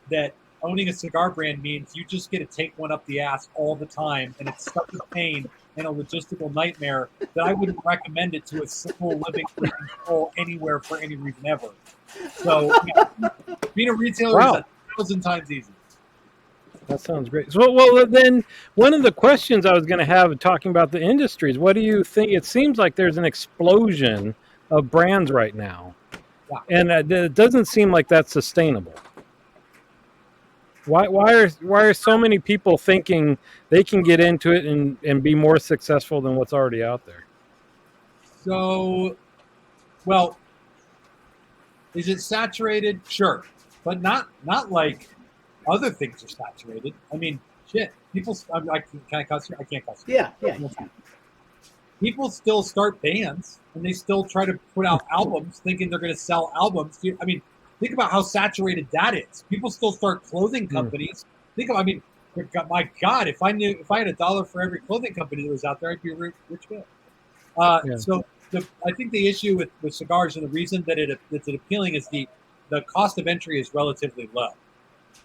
that owning a cigar brand means you just get to take one up the ass all the time, and it's such a pain and a logistical nightmare that I wouldn't recommend it to a simple living soul anywhere for any reason ever. So being a retailer is a 1,000 times easier. That sounds great. So, well, then one of the questions I was going to have talking about the industries, what do you think? It seems like there's an explosion of brands right now, Yeah. and it doesn't seem like that's sustainable. Why are so many people thinking they can get into it and be more successful than what's already out there? So, well, is it saturated? Sure, but not like other things are saturated. I mean, shit. People, can I cuss here? I can't cuss here. Yeah. People still start bands and they still try to put out albums thinking they're going to sell albums. I mean, think about how saturated that is. People still start clothing companies. I mean, my God, if I had $1 for every clothing company that was out there, I'd be a rich man. So I think the issue with cigars and the reason that it's appealing is the cost of entry is relatively low.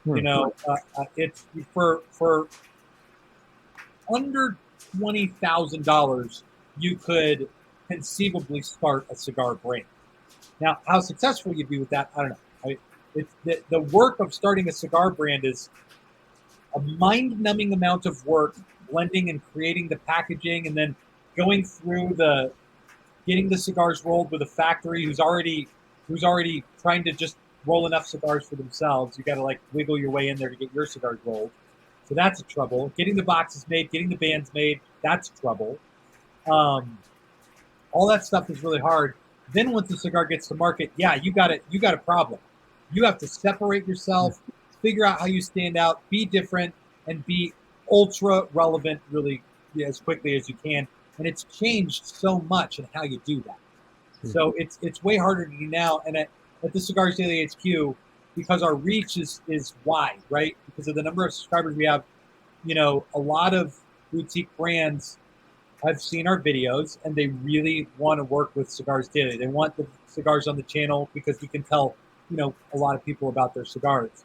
You know, it's for under $20,000, you could conceivably start a cigar brand. Now, how successful you'd be with that, I don't know. It's the work of starting a cigar brand is a mind-numbing amount of work, blending and creating the packaging, and then going through getting the cigars rolled with a factory who's already trying to just roll enough cigars for themselves. You got to like wiggle your way in there to get your cigars rolled. So that's a trouble. Getting the boxes made, getting the bands made, that's trouble. All that stuff is really hard. Then once the cigar gets to market, yeah, you got a problem. You have to separate yourself, figure out how you stand out, be different, and be ultra relevant really as quickly as you can. And it's changed so much in how you do that. So it's way harder to do now. And at the Cigars Daily HQ, because our reach is wide, right? Because of the number of subscribers we have, you know, a lot of boutique brands have seen our videos and they really want to work with Cigars Daily. They want the cigars on the channel because we can tell, you know, a lot of people about their cigars.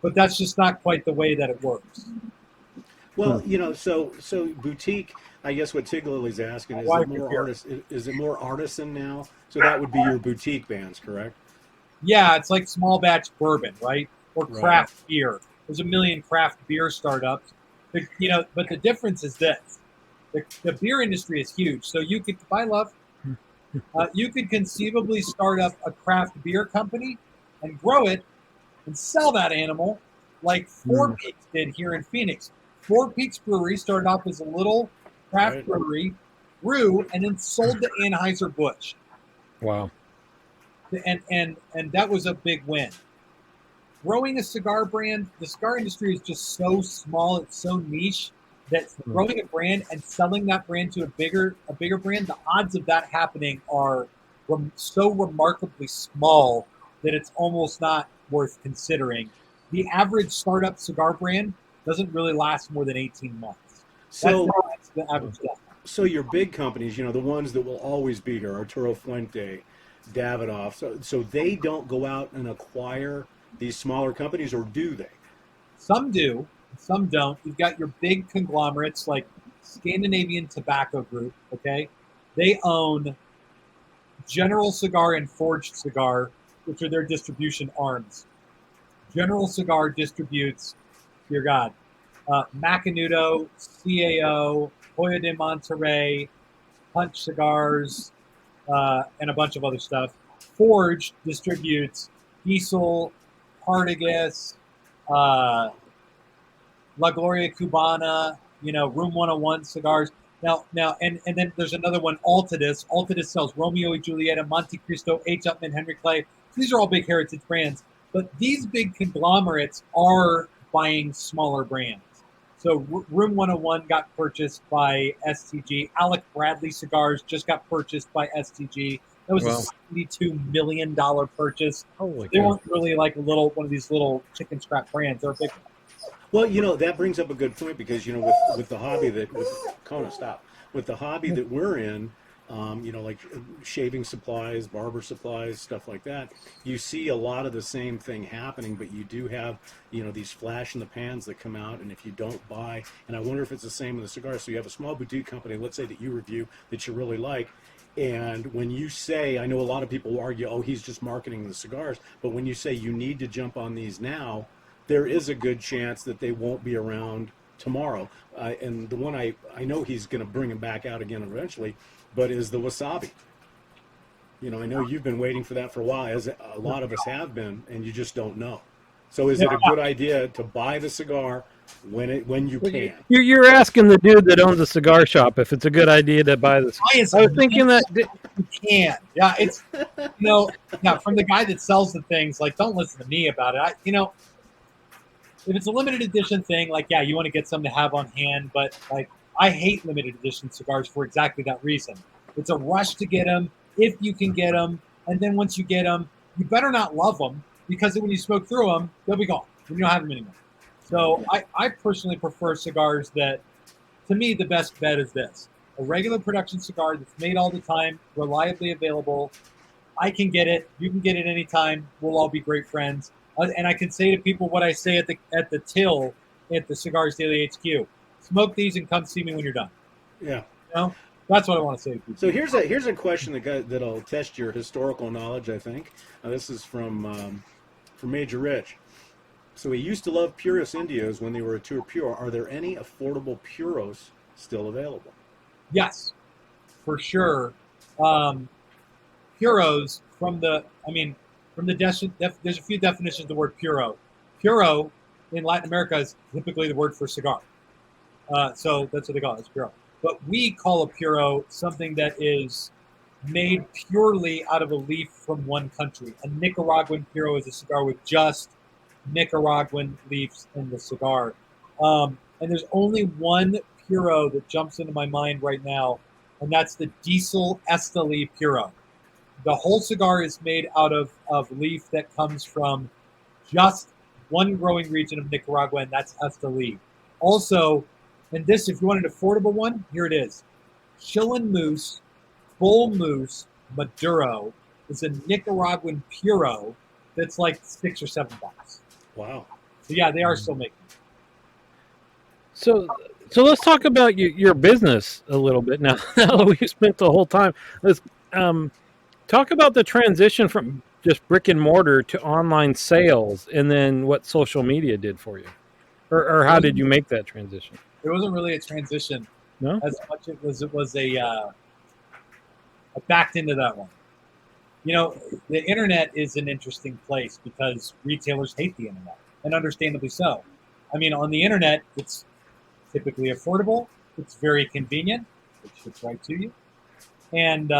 But that's just not quite the way that it works. Well, you know, so boutique. I guess what Tigley's asking is it more artisan now? So that would be your boutique bands, correct? Yeah, it's like small batch bourbon, right? Or craft beer. There's a million craft beer startups. But, you know, but the difference is this: the beer industry is huge. So you could, you could conceivably start up a craft beer company and grow it and sell that animal like Four Peaks did here in Phoenix. Four Peaks Brewery started off as a little craft brewery, grew, and then sold to Anheuser-Busch. Wow. And that was a big win. Growing a cigar brand, the cigar industry is just so small, it's so niche that growing a brand and selling that brand to a bigger brand, the odds of that happening are so remarkably small that it's almost not worth considering. The average startup cigar brand doesn't really last more than 18 months. So that's the average death. So your big companies, you know, the ones that will always be here, Arturo Fuente, Davidoff, so they don't go out and acquire these smaller companies, or do they? Some do, some don't. You've got your big conglomerates like Scandinavian Tobacco Group, okay? They own General Cigar and Forged Cigar, which are their distribution arms. General Cigar distributes, dear God, Macanudo, CAO, Hoya de Monterrey, Punch Cigars, and a bunch of other stuff. Forge distributes Diesel, Partagas, La Gloria Cubana, you know, Room 101 cigars. Now, and then there's another one, Altadis. Altadis sells Romeo y Julieta, Monte Cristo, H. Upmann, Henry Clay. So these are all big heritage brands. But these big conglomerates are buying smaller brands. So Room 101 got purchased by STG. Alec Bradley Cigars just got purchased by STG. That was a $72 million purchase. They weren't really like one of these little chicken scrap brands. They're big. Well, you know, that brings up a good point because, you know, with the hobby that with the hobby that we're in, you know, like shaving supplies, barber supplies, stuff like that, you see a lot of the same thing happening, but you do have, you know, these flash in the pans that come out, and if you don't buy, and I wonder if it's the same with the cigars. So you have a small boutique company, let's say that you review that you really like, And when you say, I know a lot of people argue, oh, he's just marketing the cigars, but when you say you need to jump on these now, there is a good chance that they won't be around tomorrow. And the one I know he's going to bring them back out again eventually, but is the wasabi. You know, I know you've been waiting for that for a while, as a lot of us have been, and you just don't know. So is it a good idea to buy the cigar when you can? You're asking the dude that owns a cigar shop if it's a good idea to buy this. I was thinking that you can. Yeah, it's from the guy that sells the things. Like, don't listen to me about it. If it's a limited edition thing, like, yeah, you want to get some to have on hand, but like, I hate limited edition cigars for exactly that reason. It's a rush to get them if you can get them, and then once you get them, you better not love them, because when you smoke through them, they'll be gone. You don't have them anymore. So I personally prefer cigars that, to me, the best bet is this: a regular production cigar that's made all the time, reliably available. I can get it. You can get it anytime. We'll all be great friends. And I can say to people what I say at the till at the Cigars Daily HQ: smoke these and come see me when you're done. Yeah. You know? That's what I want to say to people. So here's a question that'll test your historical knowledge, I think. This is from Major Rich. So he used to love Puros Indios when they were a tour pure. Are there any affordable Puros still available? Yes, for sure. Puros there's a few definitions of the word puro. Puro in Latin America is typically the word for cigar. So that's what they call it, it's puro. But we call a puro something that is made purely out of a leaf from one country. A Nicaraguan puro is a cigar with just Nicaraguan leaves in the cigar. And there's only one puro that jumps into my mind right now, and that's the Diesel Esteli puro. The whole cigar is made out of leaf that comes from just one growing region of Nicaragua, and that's Esteli. Also, and this, if you want an affordable one, here it is. Chillin Moose, Bull Moose, Maduro is a Nicaraguan puro that's like $6 or $7. Wow. So yeah, they are still making it. So let's talk about your business a little bit now. Now that we spent the whole time, let's talk about the transition from just brick and mortar to online sales, and then what social media did for you, or how did you make that transition? It wasn't really a transition, no, as much as it was I backed into that one. You know, the internet is an interesting place because retailers hate the internet, and understandably so. I mean, on the internet, it's typically affordable. It's very convenient. It ships right to you, and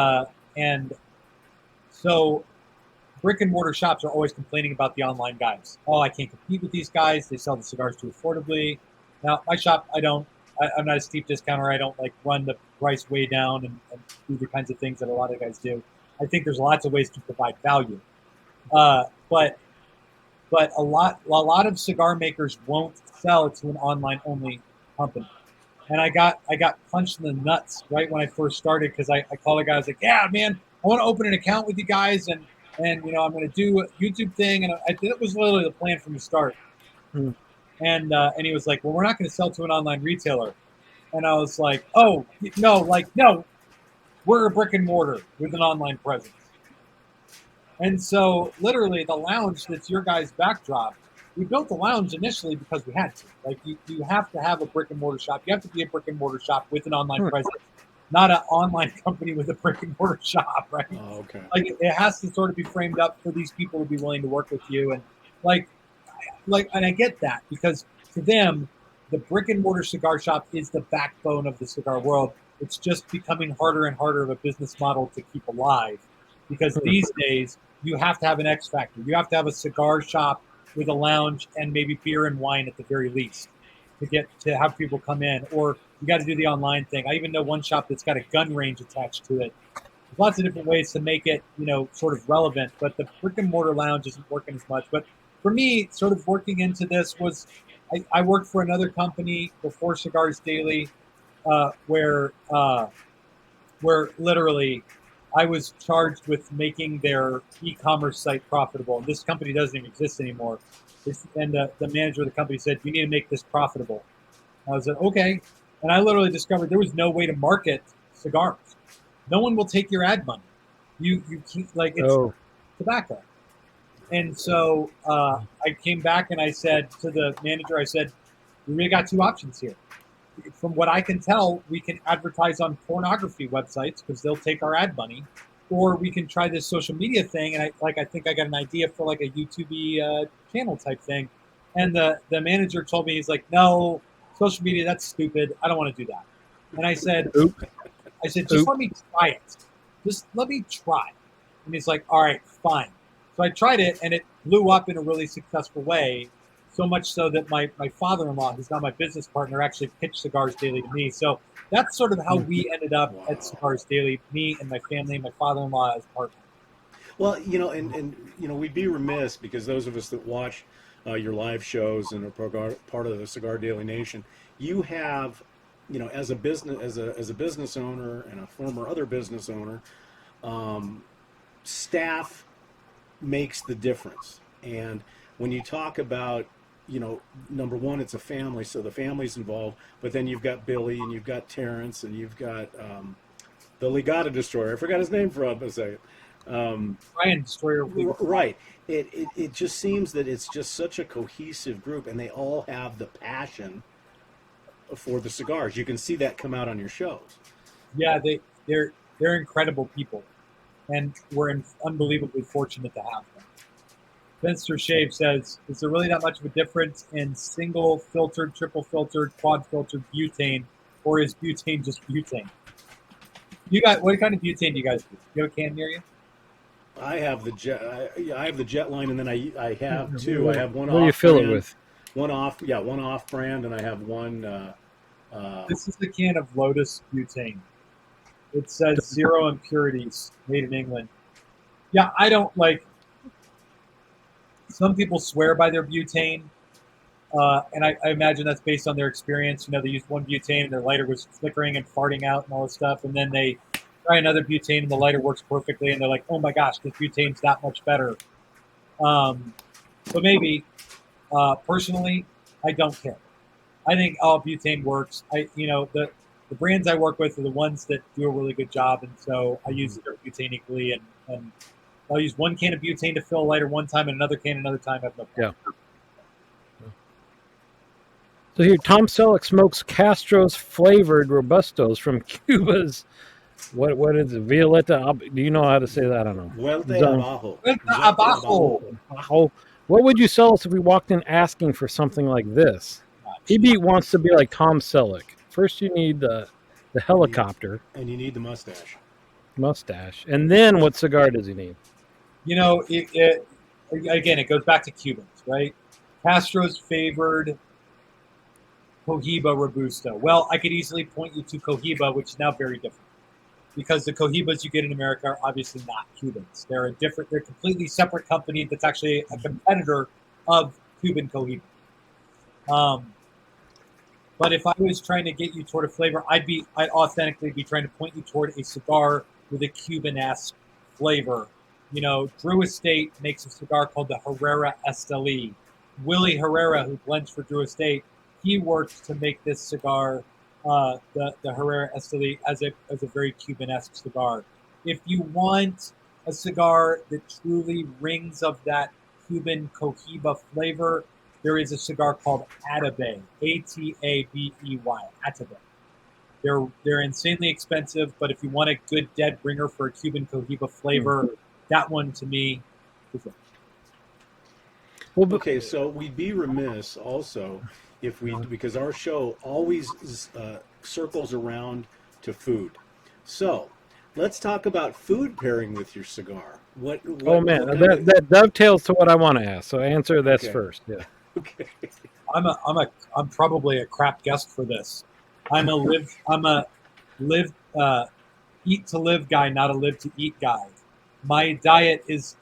so brick and mortar shops are always complaining about the online guys. Oh, I can't compete with these guys. They sell the cigars too affordably. Now, my shop, I'm not a steep discounter. I don't like run the price way down and do the kinds of things that a lot of guys do. I think there's lots of ways to provide value. But a lot of cigar makers won't sell to an online only company. And I got punched in the nuts right when I first started, because I called a guy. I was like, yeah, man, I want to open an account with you guys, and you know, I'm going to do a YouTube thing. And it was literally the plan from the start. Hmm. And he was like, well, we're not going to sell to an online retailer. And I was like, oh, no, we're a brick and mortar with an online presence. And so literally the lounge that's your guys' backdrop, we built the lounge initially because we had to. Like, you have to have a brick and mortar shop. You have to be a brick and mortar shop with an online presence, not an online company with a brick and mortar shop, right? Oh, okay. Like, it has to sort of be framed up for these people to be willing to work with you. And and I get that, because to them, the brick and mortar cigar shop is the backbone of the cigar world. It's just becoming harder and harder of a business model to keep alive, because these days you have to have an X factor. You have to have a cigar shop with a lounge and maybe beer and wine at the very least to have people come in, or you got to do the online thing. I even know one shop that's got a gun range attached to it. There's lots of different ways to make it, you know, sort of relevant, but the brick and mortar lounge isn't working as much. But for me, sort of working into this was, I worked for another company before Cigars Daily, where literally I was charged with making their e-commerce site profitable. This company doesn't even exist anymore. And the manager of the company said, you need to make this profitable. I was like, okay. And I literally discovered there was no way to market cigars. no one will take your ad money. You keep like it's tobacco. And so I came back and I said to the manager, I said, we really got two options here. From what I can tell, we can advertise on pornography websites because they'll take our ad money, or we can try this social media thing. And I think I got an idea for like a YouTube channel type thing. And the manager told me, he's like, no, social media, that's stupid. I don't want to do that. And I said, just let me try it. Just let me try. And he's like, all right, fine. So I tried it, and it blew up in a really successful way, so much so that my father-in-law, who's now my business partner, actually pitched Cigars Daily to me. So that's sort of how we ended up at Cigars Daily, me and my family, my father-in-law as partners. Well, and we'd be remiss, because those of us that watch your live shows and are part of the Cigar Daily Nation, you have, as a business owner and a former other business owner, staff makes the difference. And when you talk about, number one, it's a family, so the family's involved, but then you've got Billy and you've got Terrence and you've got the Legata Destroyer. I forgot his name for a second. Ryan Destroyer. Right. It just seems that it's just such a cohesive group, and they all have the passion for the cigars. You can see that come out on your shows. Yeah, they're incredible people, and we're unbelievably fortunate to have them. Spencer Shave says, is there really that much of a difference in single filtered, triple filtered, quad filtered butane, or is butane just butane? What kind of butane do you guys do? You have a can near you? I have the jet. I have the jet line, and then I have two. I have one. What do you fill it with? One off brand, and I have one. This is the can of Lotus butane. It says 0 impurities, made in England. Yeah, I don't like. Some people swear by their butane, and I imagine that's based on their experience. They used one butane and their lighter was flickering and farting out and all this stuff, and then they try another butane and the lighter works perfectly, and they're like, "Oh my gosh, this butane's that much better." But maybe, personally, I don't care. I think all butane works. The brands I work with are the ones that do a really good job, and so I use their butane equally, and I'll use one can of butane to fill a lighter one time and another can another time. I have no problem. Yeah. So here, Tom Selleck smokes Castro's flavored Robustos from Cuba's. What is it? Violeta? Do you know how to say that? I don't know. Vuelta Abajo. What would you sell us if we walked in asking for something like this? PB wants to be like Tom Selleck. First, you need the helicopter. And you need the mustache. And then what cigar does he need? Again, it goes back to Cubans, right? Castro's favored Cohiba Robusto. Well, I could easily point you to Cohiba, which is now very different, because the Cohibas you get in America are obviously not Cubans. They're a completely separate company that's actually a competitor of Cuban Cohiba. But if I was trying to get you toward a flavor, I'd authentically be trying to point you toward a cigar with a Cuban-esque flavor. Drew Estate makes a cigar called the Herrera Esteli. Willie Herrera, who blends for Drew Estate, he worked to make this cigar, the Herrera Esteli, as a very Cuban-esque cigar. If you want a cigar that truly rings of that Cuban Cohiba flavor, there is a cigar called Atabey, Atabey, Atabey. They're insanely expensive, but if you want a good dead ringer for a Cuban Cohiba flavor, that one to me is it. Well, okay, so we'd be remiss also because our show always circles around to food. So let's talk about food pairing with your cigar. That dovetails to what I want to ask. So answer this first. Yeah. Okay. I'm probably a crap guest for this. I'm a eat to live guy, not a live to eat guy. My diet is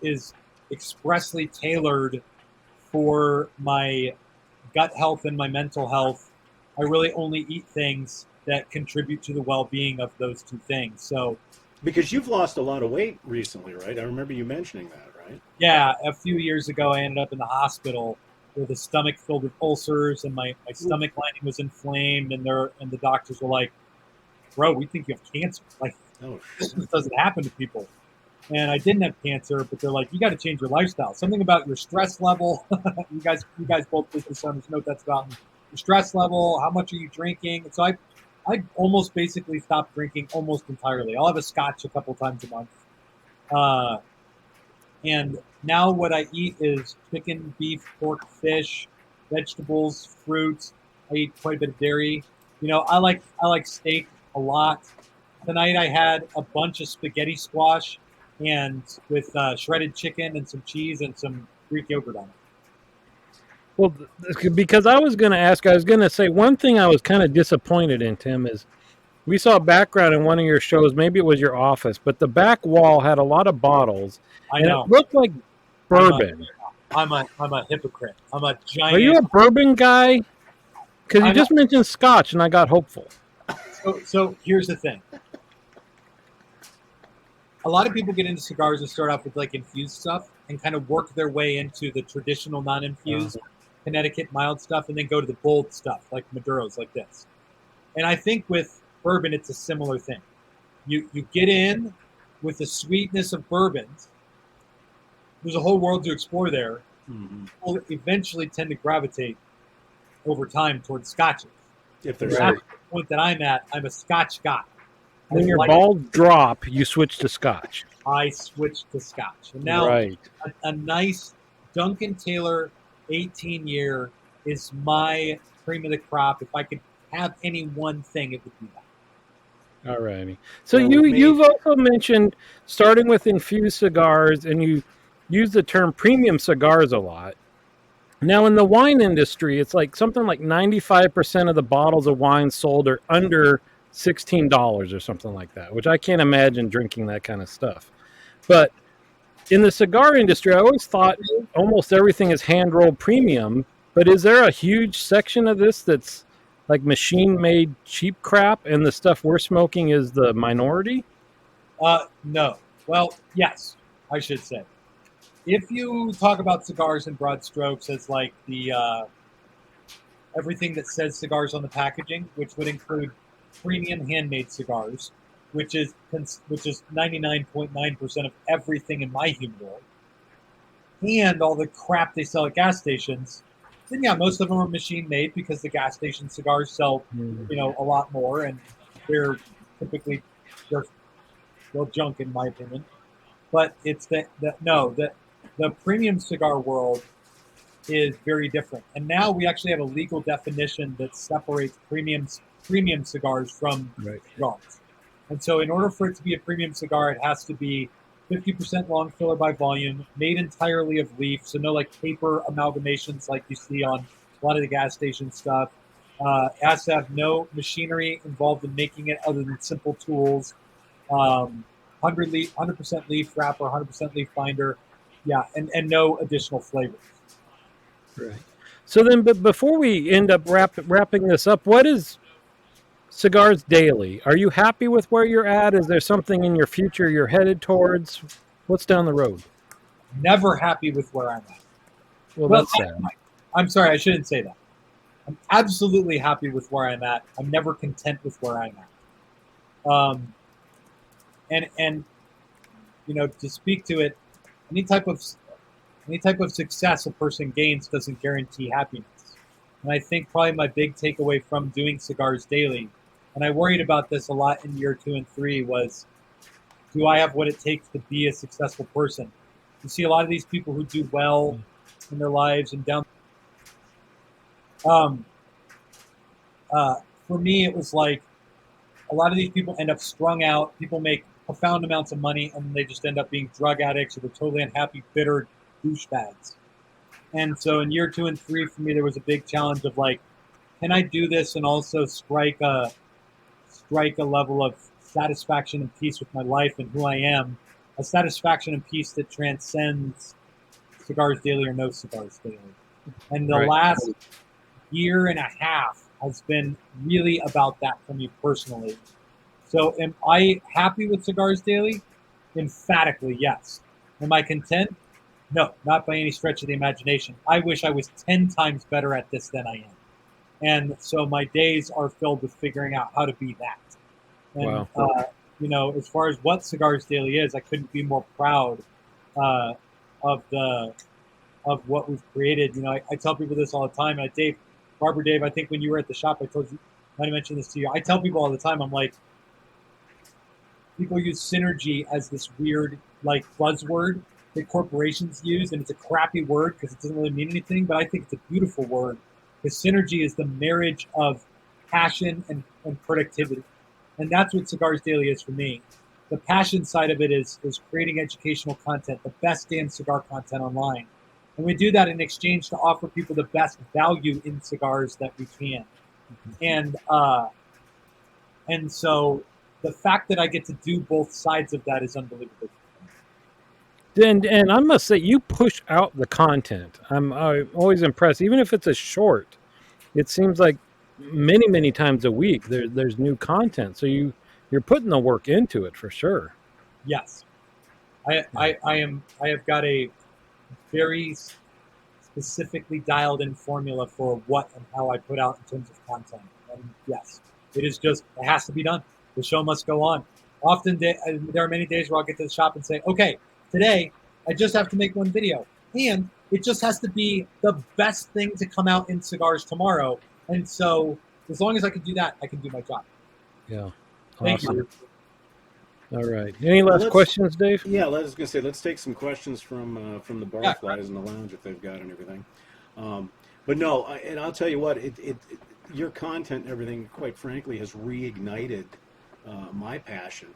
expressly tailored for my gut health and my mental health. I really only eat things that contribute to the well-being of those two things. So, because you've lost a lot of weight recently, right? I remember you mentioning that, right? Yeah, a few years ago, I ended up in the hospital with a stomach filled with ulcers, and my stomach lining was inflamed, and the doctors were like, "Bro, we think you have cancer." Like, Oh, this doesn't happen to people. And I didn't have cancer, but they're like, you got to change your lifestyle. Something about your stress level. you guys both business owners know what that's about. Your stress level. How much are you drinking? And so I almost basically stopped drinking almost entirely. I'll have a scotch a couple times a month. And now what I eat is chicken, beef, pork, fish, vegetables, fruits. I eat quite a bit of dairy. I like steak a lot. Tonight I had a bunch of spaghetti squash and with shredded chicken and some cheese and some Greek yogurt on it. Well, because I was going to say one thing I was kind of disappointed in, Tim, is we saw a background in one of your shows. Maybe it was your office, but the back wall had a lot of bottles, I and know. it looked like bourbon. I'm a hypocrite. I'm a giant. Are you a bourbon guy? Because you just mentioned scotch, and I got hopeful. So here's the thing. A lot of people get into cigars and start off with like infused stuff and kind of work their way into the traditional non-infused Connecticut mild stuff and then go to the bold stuff like Maduros like this. And I think with bourbon, it's a similar thing. You get in with the sweetness of bourbons. There's a whole world to explore there. Mm-hmm. Will eventually tend to gravitate over time towards scotches. If there's That's the point that I'm at. I'm a scotch guy. When your balls drop, you switch to scotch. I switched to scotch. And now a nice Duncan Taylor 18-year is my cream of the crop. If I could have any one thing, it would be that. All righty. So you've also mentioned starting with infused cigars, and you use the term premium cigars a lot. Now, in the wine industry, it's like something like 95% of the bottles of wine sold are under $16 or something like that, which I can't imagine drinking that kind of stuff. But in the cigar industry, I always thought almost everything is hand-rolled premium, but is there a huge section of this that's like machine-made cheap crap, and the stuff we're smoking is the minority? No. Well, yes, I should say. If you talk about cigars in broad strokes as like the everything that says cigars on the packaging, which would include premium handmade cigars, which is 99.9% of everything in my humidor, and all the crap they sell at gas stations, then yeah, most of them are machine made because the gas station cigars sell, a lot more, and they're typically they're junk in my opinion. But it's the premium cigar world is very different, and now we actually have a legal definition that separates premium cigars from cigars. And so in order for it to be a premium cigar, it has to be 50% long filler by volume, made entirely of leaf, so no like paper amalgamations like you see on a lot of the gas station stuff. It has to have no machinery involved in making it other than simple tools. 100% leaf wrapper, 100% leaf binder, and no additional flavors. Right. So then, but before we end up wrapping this up, what is Cigars Daily? Are you happy with where you're at? Is there something in your future you're headed towards? What's down the road? Never happy with where I'm at. Well, that's sad. I'm sorry, I shouldn't say that. I'm absolutely happy with where I'm at. I'm never content with where I'm at. And to speak to it, any type of success a person gains doesn't guarantee happiness. And I think probably my big takeaway from doing Cigars Daily, and I worried about this a lot in year 2 and 3, was, do I have what it takes to be a successful person? You see a lot of these people who do well in their lives and down. For me, it was like a lot of these people end up strung out. People make profound amounts of money, and they just end up being drug addicts or they're totally unhappy, bitter douchebags. And so in year 2 and 3, for me, there was a big challenge of like, can I do this and also strike a level of satisfaction and peace with my life and who I am, a satisfaction and peace that transcends Cigars Daily or no Cigars Daily. And the last year and a half has been really about that for me personally. So am I happy with Cigars Daily? Emphatically, yes. Am I content? No, not by any stretch of the imagination. I wish I was 10 times better at this than I am. And so my days are filled with figuring out how to be that. And, as far as what Cigars Daily is, I couldn't be more proud uh, of what we've created. I tell people this all the time. And Barber Dave, I think when you were at the shop, I might have mentioned this to you. I tell people all the time, I'm like, people use synergy as this weird like buzzword that corporations use, and it's a crappy word because it doesn't really mean anything. But I think it's a beautiful word because synergy is the marriage of passion and productivity, and that's what Cigars Daily is for me. The passion side of it is creating educational content, the best damn cigar content online, and we do that in exchange to offer people the best value in cigars that we can, and so the fact that I get to do both sides of that is unbelievable. And I must say, you push out the content. I'm always impressed, even if it's a short. It seems like many times a week there's new content. So you're putting the work into it for sure. Yes, I have got a very specifically dialed in formula for what and how I put out in terms of content. And yes, it has to be done. The show must go on. Often there are many days where I'll get to the shop and say, okay, today I just have to make one video. And it just has to be the best thing to come out in cigars tomorrow. And so as long as I can do that, I can do my job. Yeah. Thank awesome. you. All right. Any last questions, Dave? Yeah, I was going to say, let's take some questions from the barflies in the lounge if they've got and everything. But no, and I'll tell you what, your content and everything, quite frankly, has reignited my passion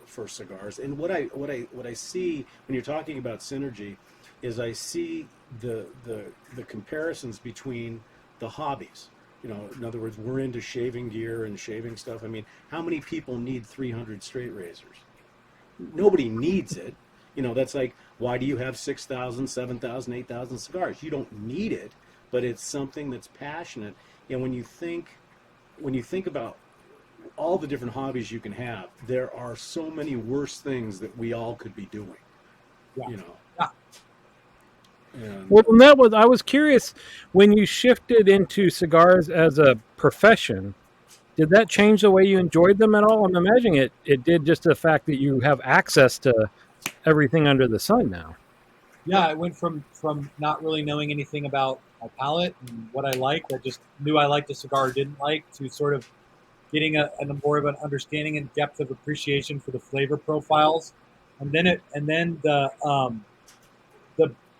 for cigars. And what I see when you're talking about synergy is I see the comparisons between the hobbies. In other words, we're into shaving gear and shaving stuff. I mean, how many people need 300 straight razors? Nobody needs it. That's like, why do you have 6,000, 7,000, 8,000 cigars? You don't need it, but it's something that's passionate. And when you think about all the different hobbies you can have, there are so many worse things that we all could be doing. Yeah. Yeah. Well, I was curious, when you shifted into cigars as a profession, did that change the way you enjoyed them at all? I'm imagining it did, just the fact that you have access to everything under the sun now. Yeah, I went from not really knowing anything about my palate and what I liked. I just knew I liked a cigar or didn't like, to sort of getting a more of an understanding and depth of appreciation for the flavor profiles, and then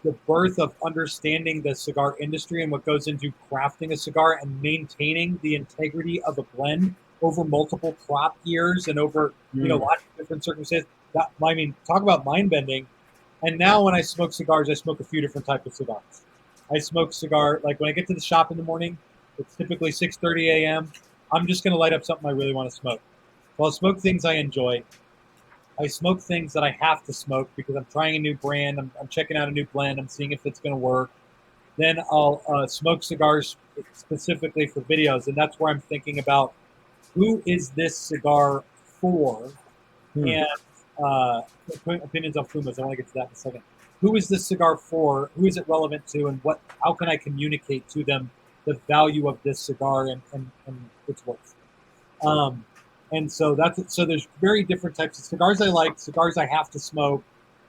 the birth of understanding the cigar industry and what goes into crafting a cigar and maintaining the integrity of a blend over multiple crop years and over lots of different circumstances. Talk about mind bending. And now when I smoke cigars, I smoke a few different types of cigars. I smoke cigar, like when I get to the shop in the morning, it's typically 6:30 a.m. I'm just going to light up something I really want to smoke. So I'll smoke things I enjoy. I smoke things that I have to smoke because I'm trying a new brand. I'm checking out a new blend. I'm seeing if it's going to work. Then I'll smoke cigars specifically for videos. And that's where I'm thinking about, who is this cigar for? And opinions on fumas. I want to get to that in a second. Who is this cigar for? Who is it relevant to? And how can I communicate to them the value of this cigar and its worth? And so there's very different types of cigars I like, cigars I have to smoke.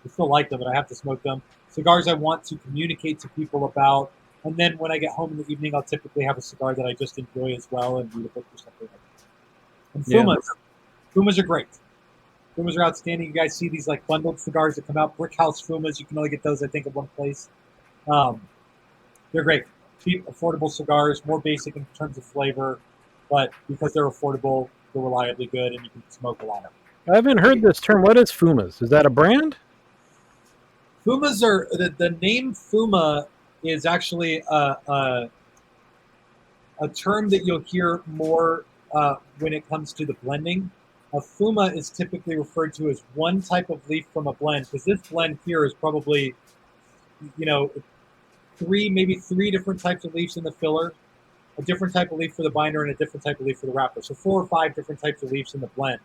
I still like them, but I have to smoke them. Cigars I want to communicate to people about. And then when I get home in the evening, I'll typically have a cigar that I just enjoy as well and read a book or something like that. And fumas are great. Fumas are outstanding. You guys see these like bundled cigars that come out, Brick House Fumas. You can only get those, I think, at one place. They're great. Cheap, affordable cigars, more basic in terms of flavor, but because they're affordable, they're reliably good, and you can smoke a lot of them. I haven't heard this term. What is Fumas? Is that a brand? Fumas are the name Fuma is actually a term that you'll hear more when it comes to the blending. A Fuma is typically referred to as one type of leaf from a blend, because this blend here is probably, maybe three different types of leaves in the filler, a different type of leaf for the binder, and a different type of leaf for the wrapper. So 4 or 5 different types of leaves in the blend.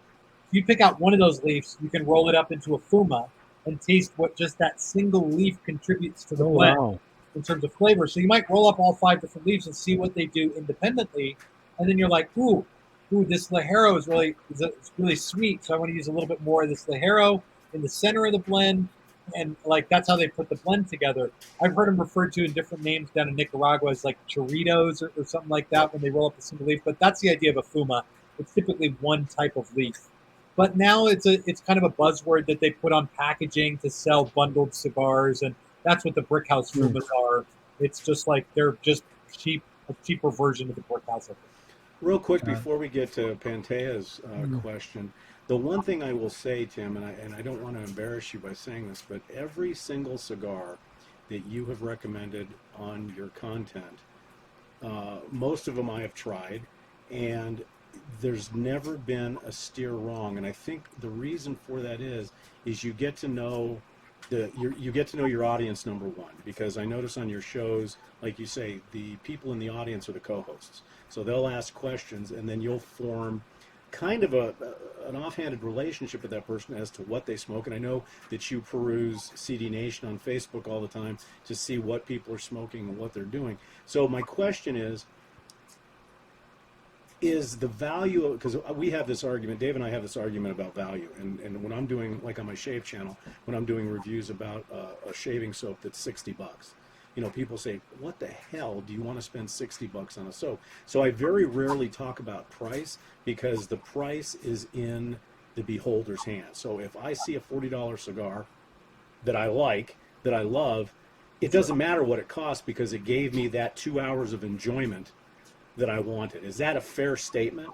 If you pick out one of those leaves, you can roll it up into a Fuma and taste what just that single leaf contributes to the blend in terms of flavor. So you might roll up all 5 different leaves and see what they do independently, and then you're like, ooh, ooh, this Ligero it's really sweet, so I want to use a little bit more of this Ligero in the center of the blend, and like that's how they put the blend together. I've heard them referred to in different names down in Nicaragua as like churritos or something like that when they roll up a single leaf, but that's the idea of a fuma. It's typically one type of leaf. But now it's kind of a buzzword that they put on packaging to sell bundled cigars, and that's what the brick house fumas are. It's just like they're just a cheaper version of the brick house. I think. Real quick before we get to Pantea's question, the one thing I will say, Tim, and I don't want to embarrass you by saying this, but every single cigar that you have recommended on your content, most of them I have tried, and there's never been a steer wrong. And I think the reason for that is you get to know you get to know your audience, number one, because I notice on your shows, like you say, the people in the audience are the co-hosts. So they'll ask questions, and then you'll form kind of an offhanded relationship with that person as to what they smoke. And I know that you peruse CD Nation on Facebook all the time to see what people are smoking and what they're doing. So my question is the value, because we have this argument, Dave and I have this argument about value, and when I'm doing, like on my shave channel, when I'm doing reviews about a shaving soap that's $60, people say, what the hell do you want to spend $60 on a soap? So I very rarely talk about price, because the price is in the beholder's hand. So if I see a $40 cigar that I like, that I love, it doesn't matter what it costs, because it gave me that 2 hours of enjoyment that I wanted. Is that a fair statement?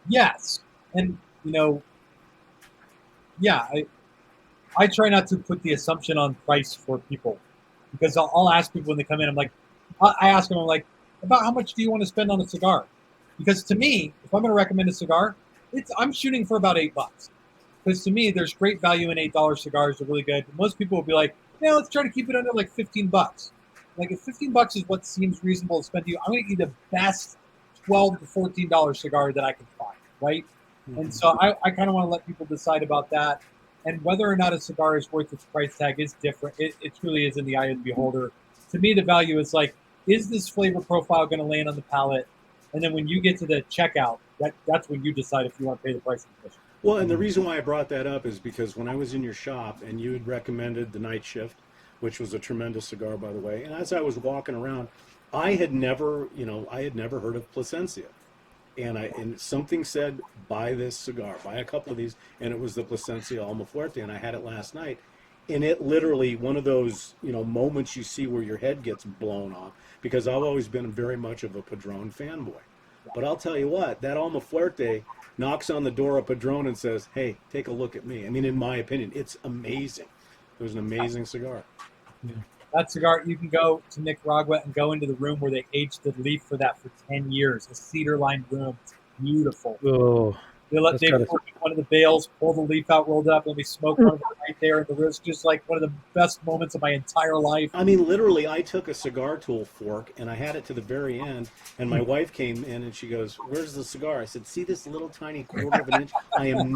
Yes. And, yeah, I try not to put the assumption on price for people, because I'll ask people when they come in, I ask them, I'm like, about how much do you want to spend on a cigar? Because to me, if I'm going to recommend a cigar, I'm shooting for about $8. Because to me, there's great value in $8 cigars. They're really good. Most people will be like, yeah, let's try to keep it under like $15. Like if $15 is what seems reasonable to spend to you, I'm going to give you the best $12 to $14 cigar that I can find, right? Mm-hmm. And so I kind of want to let people decide about that. And whether or not a cigar is worth its price tag is different. It truly is in the eye of the beholder. To me, the value is like, is this flavor profile going to land on the palate? And then when you get to the checkout, that's when you decide if you want to pay the price of admission. Well, and the reason why I brought that up is because when I was in your shop and you had recommended the Night Shift, which was a tremendous cigar, by the way, and as I was walking around, I had never heard of Plasencia. And something said, buy this cigar, buy a couple of these, and it was the Plasencia Almafuerte, and I had it last night. And it literally, one of those, moments you see where your head gets blown off, because I've always been very much of a Padron fanboy. But I'll tell you what, that Almafuerte knocks on the door of Padron and says, hey, take a look at me. I mean, in my opinion, it's amazing. It was an amazing cigar. Yeah. That cigar, you can go to Nicaragua and go into the room where they aged the leaf for that for 10 years. A cedar-lined room. It's beautiful. Oh, they pull one of the bales, pull the leaf out, rolled up, and we smoked one of them right there in the room. It's just like one of the best moments of my entire life. I mean, literally, I took a cigar tool fork, and I had it to the very end, and my wife came in, and she goes, where's the cigar? I said, see this little tiny quarter of an inch? I'm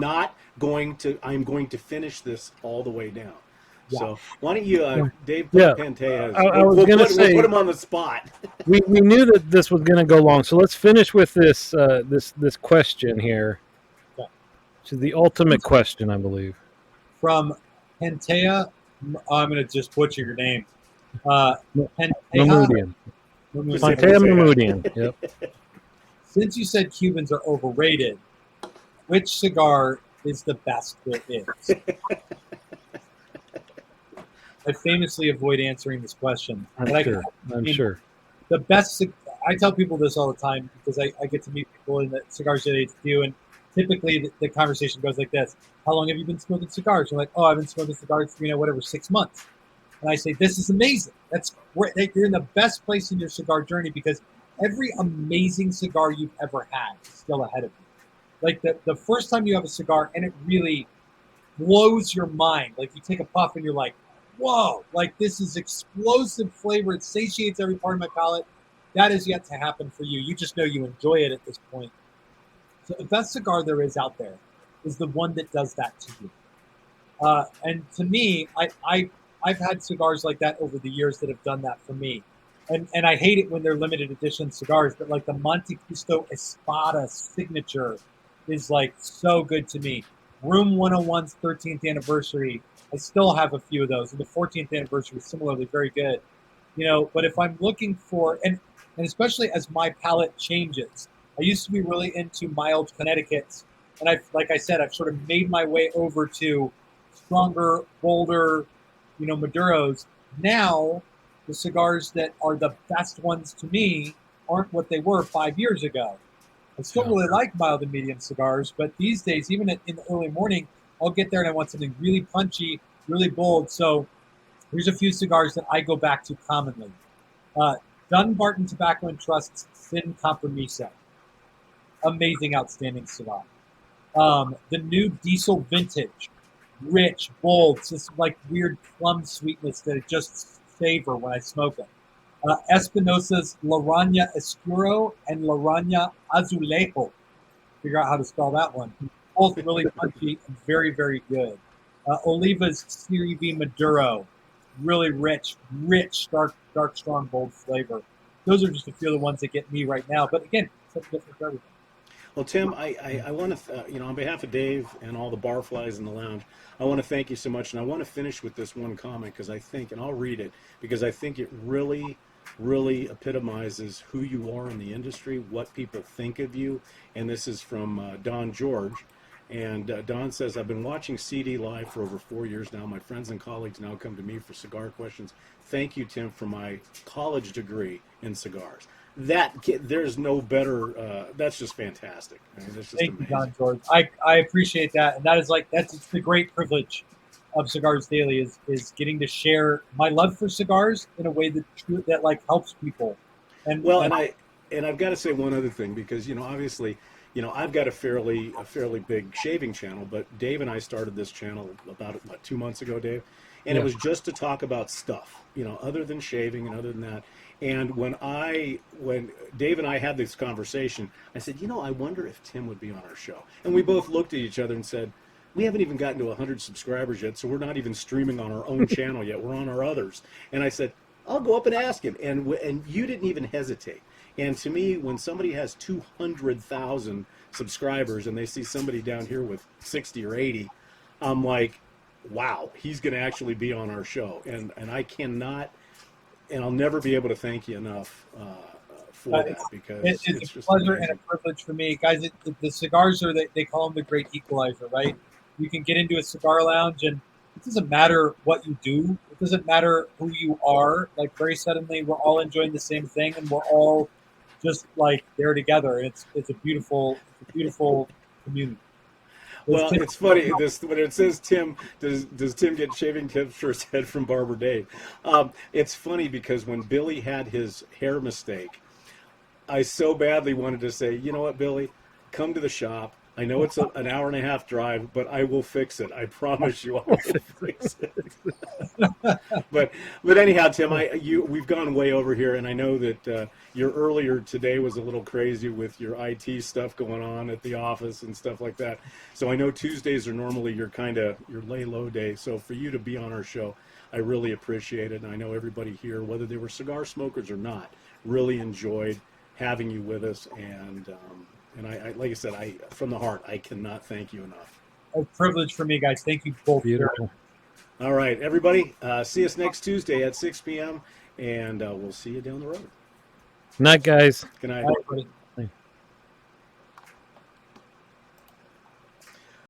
going to finish this all the way down. Yeah. So why don't you, Dave Pantea, we'll put him on the spot. we knew that this was going to go long, so let's finish with this this question here. Okay. Which is the ultimate question, I believe. From Pantea, I'm going to just butcher your name. Mamudian. Pantea Mamudian. Yep. Since you said Cubans are overrated, which cigar is the best there is? I famously avoid answering this question. I'm sure. The best, I tell people this all the time because I get to meet people in the Cigars Jet HQ, and typically the conversation goes like this. How long have you been smoking cigars? You're like, oh, I've been smoking cigars for, 6 months. And I say, this is amazing. That's great. You're in the best place in your cigar journey because every amazing cigar you've ever had is still ahead of you. Like the first time you have a cigar and it really blows your mind. Like you take a puff and you're like, whoa, like this is explosive flavor. It satiates every part of my palate. That is yet to happen for you. You just know you enjoy it at this point. So the best cigar there is out there is the one that does that to you. And to me, I've had cigars like that over the years that have done that for me. and I hate it when they're limited edition cigars, but like the Monte Cristo Espada signature is like so good to me. Room 101's 13th anniversary, I still have a few of those, and the 14th anniversary is similarly very good. But if I'm looking for and especially as my palate changes, I used to be really into mild Connecticut's, and like I said, I've sort of made my way over to stronger, bolder, Maduros. Now, the cigars that are the best ones to me aren't what they were 5 years ago. I still really like mild and medium cigars, but these days, even in the early morning, I'll get there and I want something really punchy, really bold. So here's a few cigars that I go back to commonly. Dunbarton Tobacco and Trust's Sin Compromiso. Amazing, outstanding cigar. The new Diesel Vintage. Rich, bold, just like weird plum sweetness that it just savor when I smoke it. Espinosa's La Raña Escuro and La Raña Azulejo. Figure out how to spell that one. Both really punchy and very, very good. Oliva's Siri V Maduro. Really rich, dark, strong, bold flavor. Those are just a few of the ones that get me right now. But again, something different for everything. Well, Tim, I want to, on behalf of Dave and all the barflies in the lounge, I want to thank you so much. And I want to finish with this one comment because I think, and I'll read it, because I think it really, really epitomizes who you are in the industry, what people think of you. And this is from Don George. And Don says, I've been watching CD Live for over 4 years now. My friends and colleagues now come to me for cigar questions. Thank you, Tim, for my college degree in cigars. There's no better. That's just fantastic. I mean, that's just Thank amazing. you, Don George. I appreciate that, and that's the great privilege of Cigars Daily is getting to share my love for cigars in a way that like helps people. And I've got to say one other thing because obviously I've got a fairly big shaving channel, but Dave and I started this channel about 2 months ago, Dave, and it was just to talk about stuff other than shaving and other than that. And when Dave and I had this conversation, I said, I wonder if Tim would be on our show. And we both looked at each other and said, we haven't even gotten to 100 subscribers yet, so we're not even streaming on our own channel yet. We're on our others. And I said, I'll go up and ask him. And you didn't even hesitate. And to me, when somebody has 200,000 subscribers and they see somebody down here with 60 or 80, I'm like, wow, he's going to actually be on our show. And I cannot... And I'll never be able to thank you enough for that because it's a pleasure and a privilege for me, guys. The cigars are they call them the great equalizer, right? You can get into a cigar lounge, and it doesn't matter what you do. It doesn't matter who you are. Like very suddenly, we're all enjoying the same thing, and we're all just like there together. It's a beautiful community. Well, it's funny. When it says Tim, does Tim get shaving tips for his head from Barber Dave? It's funny because when Billy had his hair mistake, I so badly wanted to say, you know what, Billy, come to the shop. I know it's an hour and a half drive, but I will fix it. I promise you, I will fix it. but anyhow, Tim, we've gone way over here, and I know that your earlier today was a little crazy with your IT stuff going on at the office and stuff like that. So I know Tuesdays are normally your lay low day. So for you to be on our show, I really appreciate it, and I know everybody here, whether they were cigar smokers or not, really enjoyed having you with us. And I like I said, from the heart, I cannot thank you enough. A privilege for me, guys. Thank you both. Beautiful. All right, everybody, see us next Tuesday at 6 p.m., and we'll see you down the road. Night, guys. Good night. Bye, everybody.